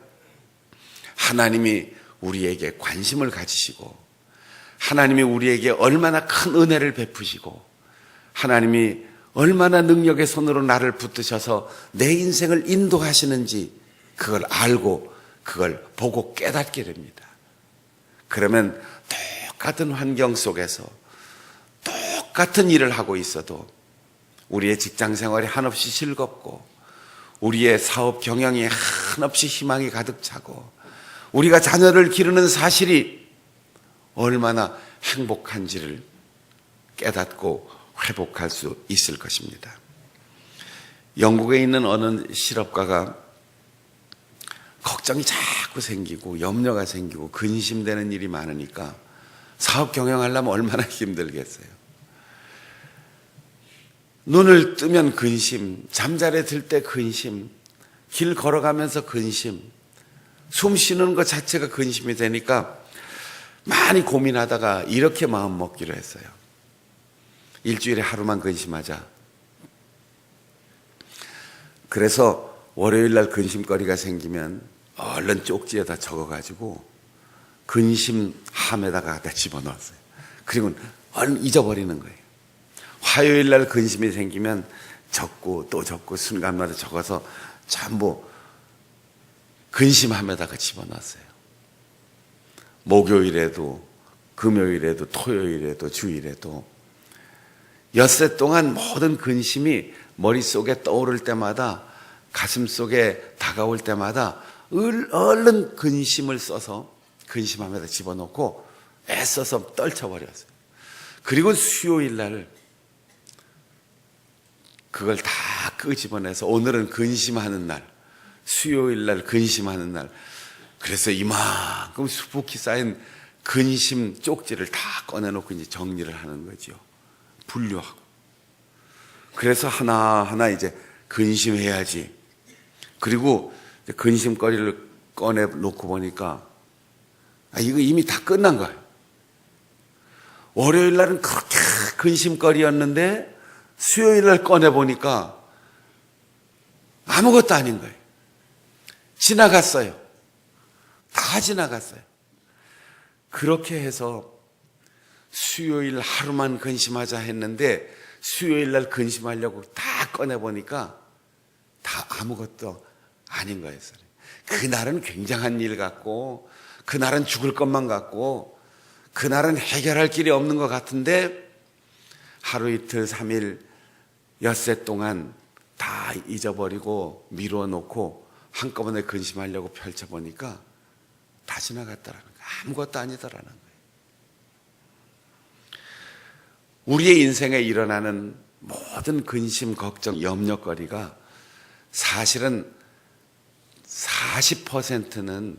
하나님이 우리에게 관심을 가지시고 하나님이 우리에게 얼마나 큰 은혜를 베푸시고 하나님이 얼마나 능력의 손으로 나를 붙드셔서 내 인생을 인도하시는지 그걸 알고 그걸 보고 깨닫게 됩니다. 그러면 똑같은 환경 속에서 똑같은 일을 하고 있어도 우리의 직장 생활이 한없이 즐겁고 우리의 사업 경영이 한없이 희망이 가득 차고 우리가 자녀를 기르는 사실이 얼마나 행복한지를 깨닫고 회복할 수 있을 것입니다. 영국에 있는 어느 실업가가 걱정이 자꾸 생기고 염려가 생기고 근심되는 일이 많으니까 사업 경영하려면 얼마나 힘들겠어요. 눈을 뜨면 근심, 잠자리에 들 때 근심, 길 걸어가면서 근심, 숨 쉬는 것 자체가 근심이 되니까 많이 고민하다가 이렇게 마음 먹기로 했어요. 일주일에 하루만 근심하자. 그래서 월요일 날 근심거리가 생기면 얼른 쪽지에다 적어가지고 근심함에다가 다 집어넣었어요. 그리고 얼른 잊어버리는 거예요. 화요일 날 근심이 생기면 적고 또 적고 순간마다 적어서 전부 근심함에다가 집어넣었어요. 목요일에도 금요일에도 토요일에도 주일에도 엿새 동안 모든 근심이 머릿속에 떠오를 때마다 가슴속에 다가올 때마다 얼른 근심을 써서 근심함에다 집어넣고 애써서 떨쳐버렸어요. 그리고 수요일 날 그걸 다 끄집어내서 오늘은 근심하는 날, 수요일 날 근심하는 날, 그래서 이만큼 수북히 쌓인 근심 쪽지를 다 꺼내놓고 이제 정리를 하는 거죠. 분류하고. 그래서 하나하나 이제 근심해야지. 그리고 근심거리를 꺼내놓고 보니까 이거 이미 다 끝난 거예요. 월요일 날은 그렇게 근심거리였는데 수요일 날 꺼내보니까 아무것도 아닌 거예요. 지나갔어요. 다 지나갔어요. 그렇게 해서 수요일 하루만 근심하자 했는데 수요일 날 근심하려고 다 꺼내보니까 다 아무것도 아닌 거예요. 그날은 굉장한 일 같고 그날은 죽을 것만 같고 그날은 해결할 길이 없는 것 같은데 하루 이틀 3일 엿새 동안 다 잊어버리고 미루어 놓고 한꺼번에 근심하려고 펼쳐보니까 다 지나갔다라는 거예요. 아무것도 아니더라는 거예요. 우리의 인생에 일어나는 모든 근심, 걱정, 염려거리가 사실은 40%는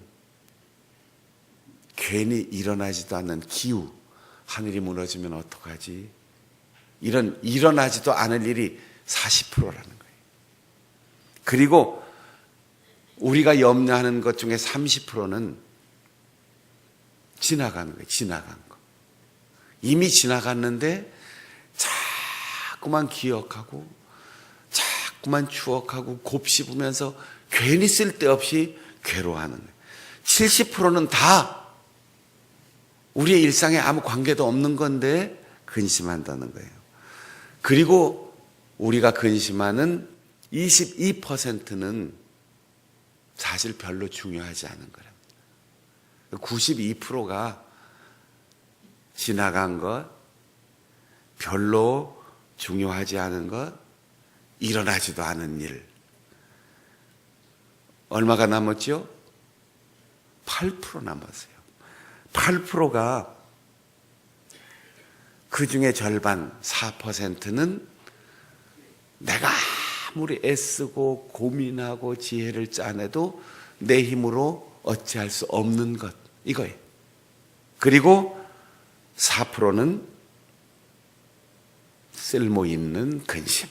괜히 일어나지도 않는 기우, 하늘이 무너지면 어떡하지? 이런 일어나지도 않을 일이 40%라는 거예요. 그리고 우리가 염려하는 것 중에 30%는 지나가는 거예요. 지나간 거. 이미 지나갔는데 자꾸만 기억하고 자꾸만 추억하고 곱씹으면서 괜히 쓸데없이 괴로워하는 거예요. 70%는 다 우리의 일상에 아무 관계도 없는 건데 근심한다는 거예요. 그리고 우리가 근심하는 22%는 사실 별로 중요하지 않은 거랍니다. 92%가 지나간 것, 별로 중요하지 않은 것, 일어나지도 않은 일. 얼마가 남았죠? 8% 남았어요. 8%가 그 중에 절반 4%는 내가 아무리 애쓰고 고민하고 지혜를 짜내도 내 힘으로 어찌할 수 없는 것, 이거예요. 그리고 4%는 쓸모있는 근심.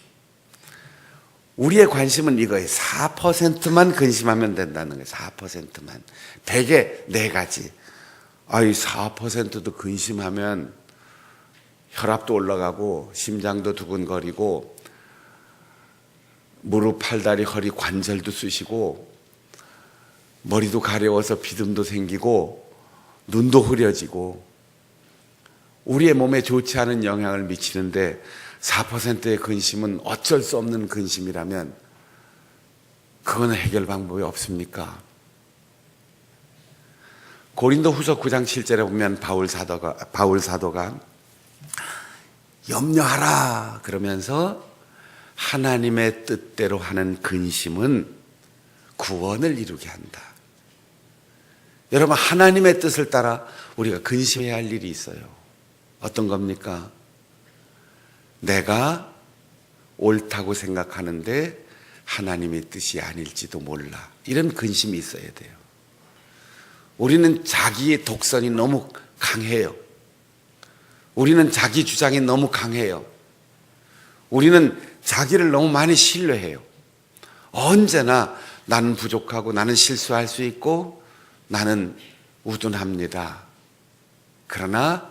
우리의 관심은 이거예요. 4%만 근심하면 된다는 거예요. 4%만. 100에 4가지. 이 4%도 근심하면 혈압도 올라가고 심장도 두근거리고 무릎, 팔다리, 허리 관절도 쑤시고 머리도 가려워서 비듬도 생기고 눈도 흐려지고 우리의 몸에 좋지 않은 영향을 미치는데 4%의 근심은 어쩔 수 없는 근심이라면 그거는 해결 방법이 없습니까? 고린도 후서 9장 7절에 보면 바울 사도가 염려하라 그러면서 하나님의 뜻대로 하는 근심은 구원을 이루게 한다. 여러분, 하나님의 뜻을 따라 우리가 근심해야 할 일이 있어요. 어떤 겁니까? 내가 옳다고 생각하는데 하나님의 뜻이 아닐지도 몰라. 이런 근심이 있어야 돼요. 우리는 자기의 독선이 너무 강해요. 우리는 자기 주장이 너무 강해요. 우리는 자기를 너무 많이 신뢰해요. 언제나 나는 부족하고 나는 실수할 수 있고 나는 우둔합니다. 그러나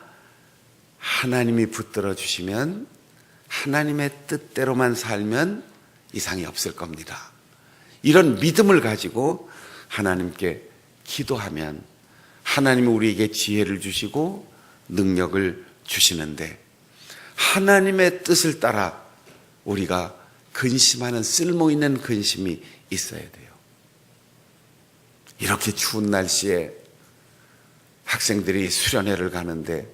하나님이 붙들어 주시면 하나님의 뜻대로만 살면 이상이 없을 겁니다. 이런 믿음을 가지고 하나님께 기도하면 하나님이 우리에게 지혜를 주시고 능력을 주시는데 하나님의 뜻을 따라 우리가 근심하는 쓸모있는 근심이 있어야 돼요. 이렇게 추운 날씨에 학생들이 수련회를 가는데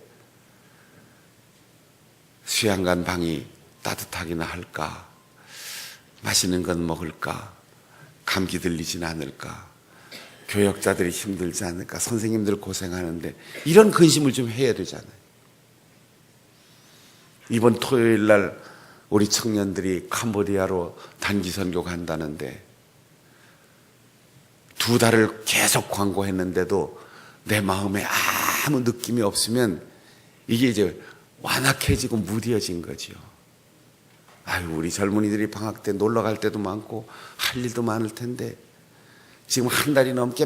수양관 방이 따뜻하기나 할까? 맛있는 건 먹을까? 감기 들리진 않을까? 교역자들이 힘들지 않을까? 선생님들 고생하는데 이런 근심을 좀 해야 되잖아요. 이번 토요일 날 우리 청년들이 캄보디아로 단기 선교 간다는데 2달을 계속 광고했는데도 내 마음에 아무 느낌이 없으면 이게 이제 완악해지고 무뎌진 거죠. 우리 젊은이들이 방학 때 놀러 갈 때도 많고 할 일도 많을 텐데 지금 한 달이 넘게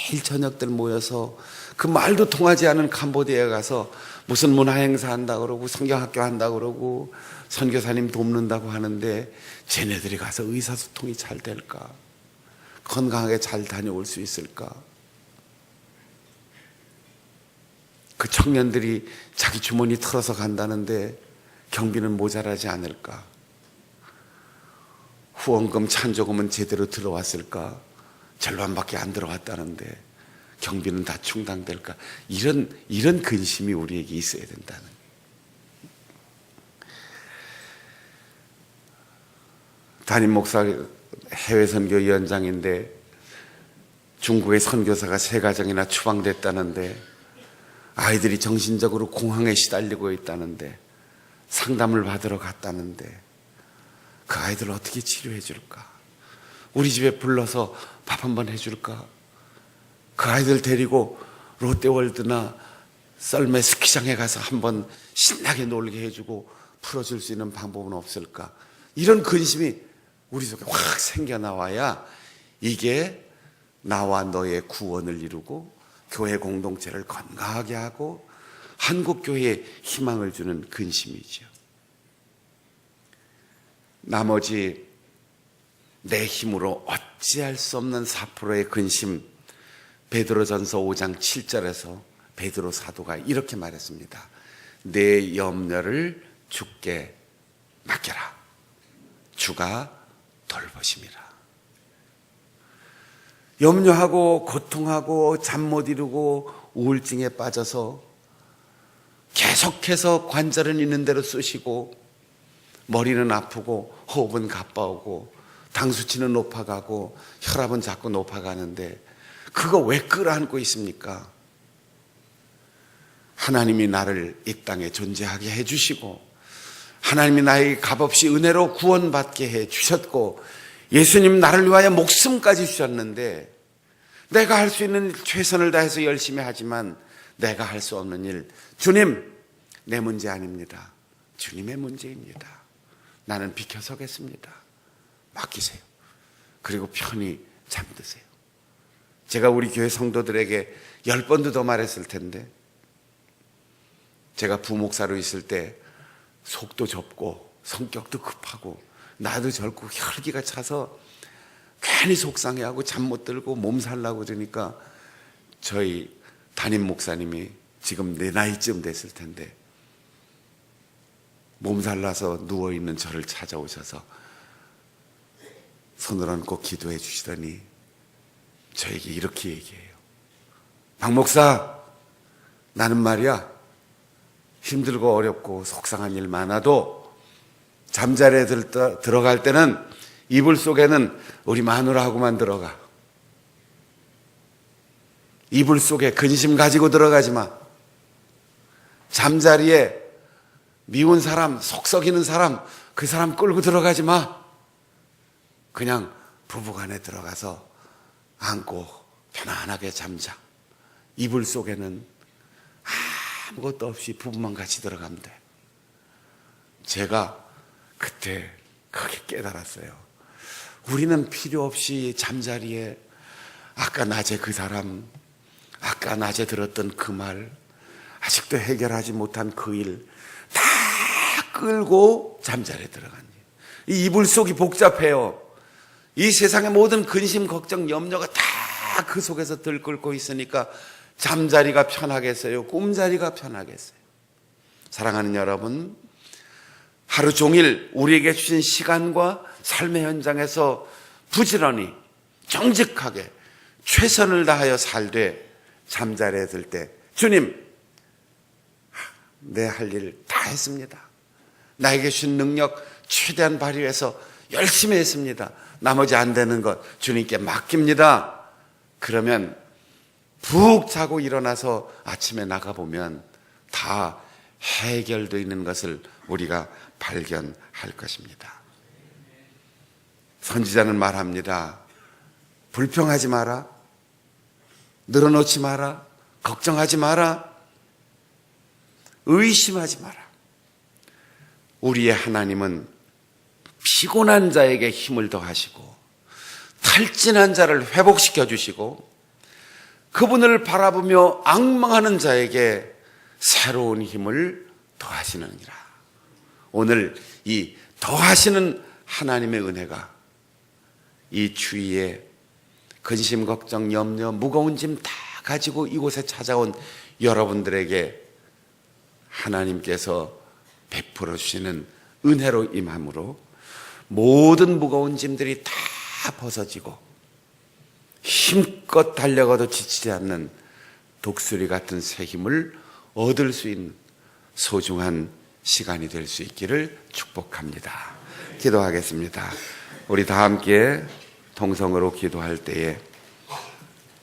매일 저녁들 모여서 그 말도 통하지 않은 캄보디아에 가서 무슨 문화행사 한다고 그러고 성경학교 한다고 그러고 선교사님 돕는다고 하는데 쟤네들이 가서 의사소통이 잘 될까? 건강하게 잘 다녀올 수 있을까? 그 청년들이 자기 주머니 털어서 간다는데 경비는 모자라지 않을까? 후원금, 찬조금은 제대로 들어왔을까? 절반밖에 안 들어왔다는데 경비는 다 충당될까? 이런 근심이 우리에게 있어야 된다는. 담임 목사 해외 선교위원장인데 중국의 선교사가 3가정이나 추방됐다는데 아이들이 정신적으로 공황에 시달리고 있다는데 상담을 받으러 갔다는데 그 아이들 어떻게 치료해 줄까? 우리 집에 불러서 밥 한번 해줄까? 그 아이들 데리고 롯데월드나 썰매 스키장에 가서 한번 신나게 놀게 해주고 풀어줄 수 있는 방법은 없을까? 이런 근심이 우리 속에 확 생겨나와야 이게 나와 너의 구원을 이루고 교회 공동체를 건강하게 하고 한국교회에 희망을 주는 근심이죠. 나머지 내 힘으로 어찌할 수 없는 4%의 근심, 베드로전서 5장 7절에서 베드로 사도가 이렇게 말했습니다. 내 염려를 주께 맡겨라. 주가 돌보심이라. 염려하고 고통하고 잠 못 이루고 우울증에 빠져서 계속해서 관절은 있는 대로 쑤시고 머리는 아프고 호흡은 가빠오고 당수치는 높아가고 혈압은 자꾸 높아가는데 그거 왜 끌어안고 있습니까? 하나님이 나를 이 땅에 존재하게 해주시고 하나님이 나에게 값없이 은혜로 구원받게 해주셨고 예수님 나를 위하여 목숨까지 주셨는데 내가 할 수 있는 일 최선을 다해서 열심히 하지만 내가 할 수 없는 일, 주님 내 문제 아닙니다. 주님의 문제입니다. 나는 비켜서겠습니다. 맡기세요. 그리고 편히 잠드세요. 제가 우리 교회 성도들에게 10번도 더 말했을 텐데 제가 부목사로 있을 때 속도 좁고 성격도 급하고 나도 젊고 혈기가 차서 괜히 속상해하고 잠 못 들고 몸살 나고 그러니까 저희 담임 목사님이 지금 내 나이쯤 됐을 텐데 몸살 나서 누워있는 저를 찾아오셔서 손을 얹고 기도해 주시더니 저에게 이렇게 얘기해요. 박 목사, 나는 말이야 힘들고 어렵고 속상한 일 많아도 잠자리에 들어갈 때는 이불 속에는 우리 마누라하고만 들어가. 이불 속에 근심 가지고 들어가지 마. 잠자리에 미운 사람, 속 썩이는 사람, 그 사람 끌고 들어가지 마. 그냥 부부간에 들어가서 안고 편안하게 잠자. 이불 속에는 아무것도 없이 부부만 같이 들어가면 돼. 제가 그때 크게 깨달았어요. 우리는 필요 없이 잠자리에 아까 낮에 그 사람, 아까 낮에 들었던 그 말, 아직도 해결하지 못한 그 일 다 끌고 잠자리에 들어간 이 이불 속이 복잡해요. 이 세상의 모든 근심, 걱정, 염려가 다 그 속에서 들끓고 있으니까 잠자리가 편하겠어요? 꿈자리가 편하겠어요? 사랑하는 여러분, 하루 종일 우리에게 주신 시간과 삶의 현장에서 부지런히 정직하게 최선을 다하여 살되 잠자리에 들 때 주님, 내 할 일 다 했습니다. 나에게 주신 능력 최대한 발휘해서 열심히 했습니다. 나머지 안 되는 것 주님께 맡깁니다. 그러면 푹 자고 일어나서 아침에 나가보면 다 해결되어 있는 것을 우리가 발견할 것입니다. 선지자는 말합니다. 불평하지 마라. 늘어놓지 마라. 걱정하지 마라. 의심하지 마라. 우리의 하나님은 피곤한 자에게 힘을 더하시고 탈진한 자를 회복시켜 주시고 그분을 바라보며 앙망하는 자에게 새로운 힘을 더하시느니라. 오늘 이 더하시는 하나님의 은혜가 이 추위에 근심, 걱정, 염려, 무거운 짐 다 가지고 이곳에 찾아온 여러분들에게 하나님께서 베풀어 주시는 은혜로 임함으로 모든 무거운 짐들이 다 벗어지고 힘껏 달려가도 지치지 않는 독수리 같은 새 힘을 얻을 수 있는 소중한 시간이 될 수 있기를 축복합니다. 기도하겠습니다. 우리 다 함께 통성으로 기도할 때에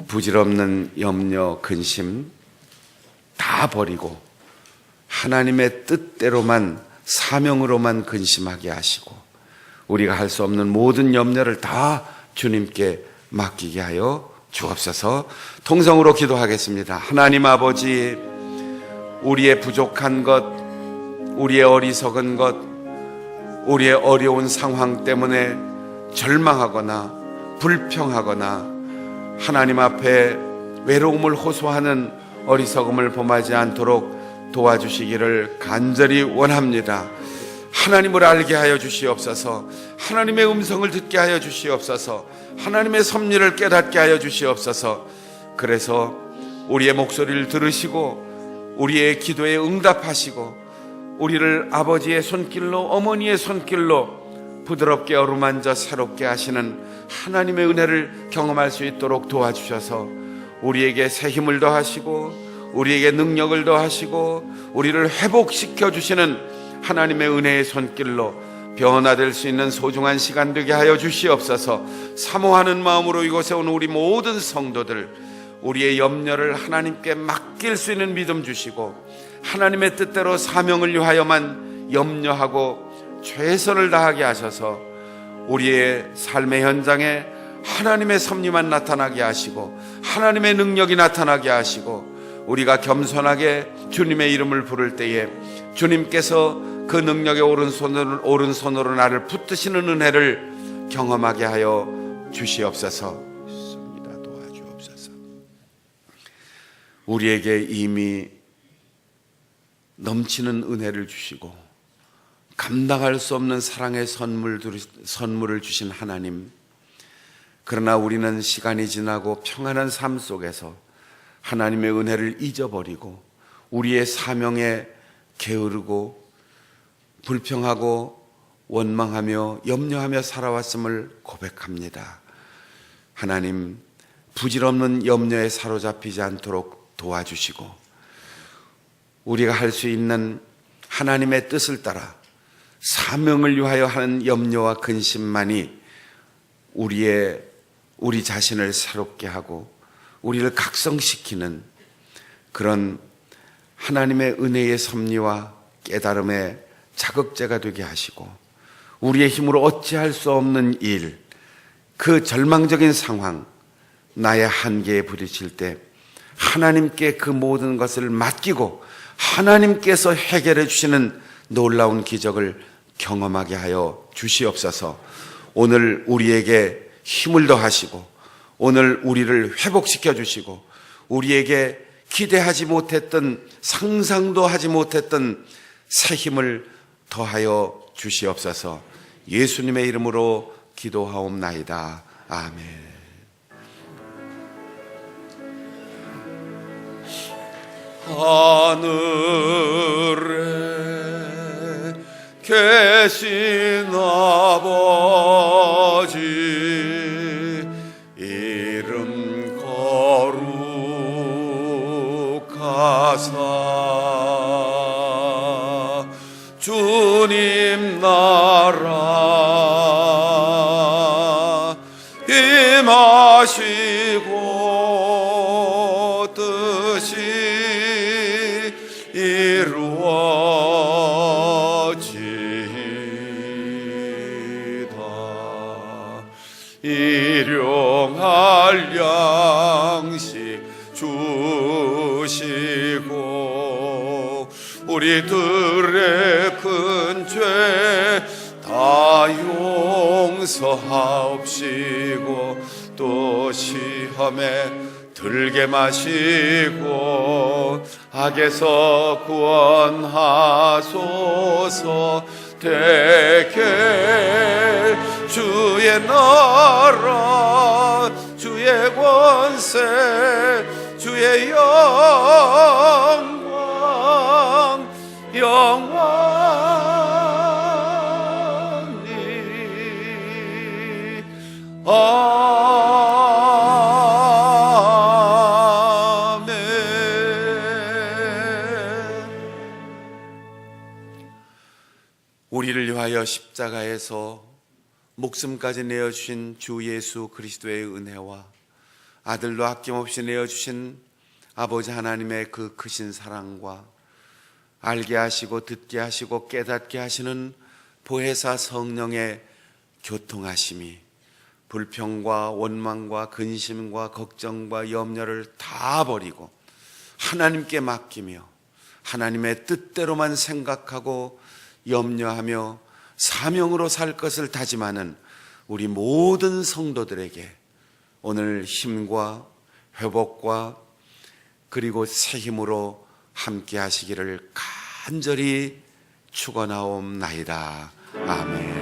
부질없는 염려, 근심 다 버리고 하나님의 뜻대로만, 사명으로만 근심하게 하시고 우리가 할 수 없는 모든 염려를 다 주님께 맡기게 하여 주옵소서. 통성으로 기도하겠습니다. 하나님 아버지, 우리의 부족한 것, 우리의 어리석은 것, 우리의 어려운 상황 때문에 절망하거나 불평하거나 하나님 앞에 외로움을 호소하는 어리석음을 범하지 않도록 도와주시기를 간절히 원합니다. 하나님을 알게 하여 주시옵소서. 하나님의 음성을 듣게 하여 주시옵소서. 하나님의 섭리를 깨닫게 하여 주시옵소서. 그래서 우리의 목소리를 들으시고 우리의 기도에 응답하시고 우리를 아버지의 손길로, 어머니의 손길로 부드럽게 어루만져 새롭게 하시는 하나님의 은혜를 경험할 수 있도록 도와주셔서 우리에게 새 힘을 더하시고 우리에게 능력을 더하시고 우리를 회복시켜 주시는 하나님의 은혜의 손길로 변화될 수 있는 소중한 시간 되게 하여 주시옵소서. 사모하는 마음으로 이곳에 온 우리 모든 성도들, 우리의 염려를 하나님께 맡길 수 있는 믿음 주시고 하나님의 뜻대로 사명을 위하여만 염려하고 최선을 다하게 하셔서 우리의 삶의 현장에 하나님의 섭리만 나타나게 하시고 하나님의 능력이 나타나게 하시고 우리가 겸손하게 주님의 이름을 부를 때에 주님께서 그 능력의 오른손으로 나를 붙드시는 은혜를 경험하게 하여 주시옵소서. 도와주옵소서. 우리에게 이미 넘치는 은혜를 주시고 감당할 수 없는 사랑의 선물을 주신 하나님, 그러나 우리는 시간이 지나고 평안한 삶 속에서 하나님의 은혜를 잊어버리고 우리의 사명에 게으르고 불평하고 원망하며 염려하며 살아왔음을 고백합니다. 하나님, 부질없는 염려에 사로잡히지 않도록 도와주시고 우리가 할 수 있는 하나님의 뜻을 따라 사명을 위하여 하는 염려와 근심만이 우리 자신을 새롭게 하고 우리를 각성시키는 그런 하나님의 은혜의 섭리와 깨달음의 자극제가 되게 하시고 우리의 힘으로 어찌할 수 없는 일, 그 절망적인 상황, 나의 한계에 부딪힐 때 하나님께 그 모든 것을 맡기고 하나님께서 해결해 주시는 놀라운 기적을 경험하게 하여 주시옵소서. 오늘 우리에게 힘을 더하시고 오늘 우리를 회복시켜 주시고 우리에게 기대하지 못했던, 상상도 하지 못했던 새 힘을 더하여 주시옵소서. 예수님의 이름으로 기도하옵나이다. 아멘. 하늘에 계신 아버지, 이름 거룩하사 주님 나라 임하시고 뜻이 이루어지다. 일용할 양식 주시고 우리들의 큰 죄 다 용서하옵시고 또 시험에 들게 마시고 악에서 구원하소서. 대개 주의 나라 주의 권세 주의 영광 영원히 아멘. 우리를 위하여 십자가에서 목숨까지 내어주신 주 예수 그리스도의 은혜와 아들로 아낌없이 내어주신 아버지 하나님의 그 크신 사랑과 알게 하시고 듣게 하시고 깨닫게 하시는 보혜사 성령의 교통하심이 불평과 원망과 근심과 걱정과 염려를 다 버리고 하나님께 맡기며 하나님의 뜻대로만 생각하고 염려하며 사명으로 살 것을 다짐하는 우리 모든 성도들에게 오늘 힘과 회복과 그리고 새 힘으로 함께 하시기를 간절히 축원하옵나이다. 아멘.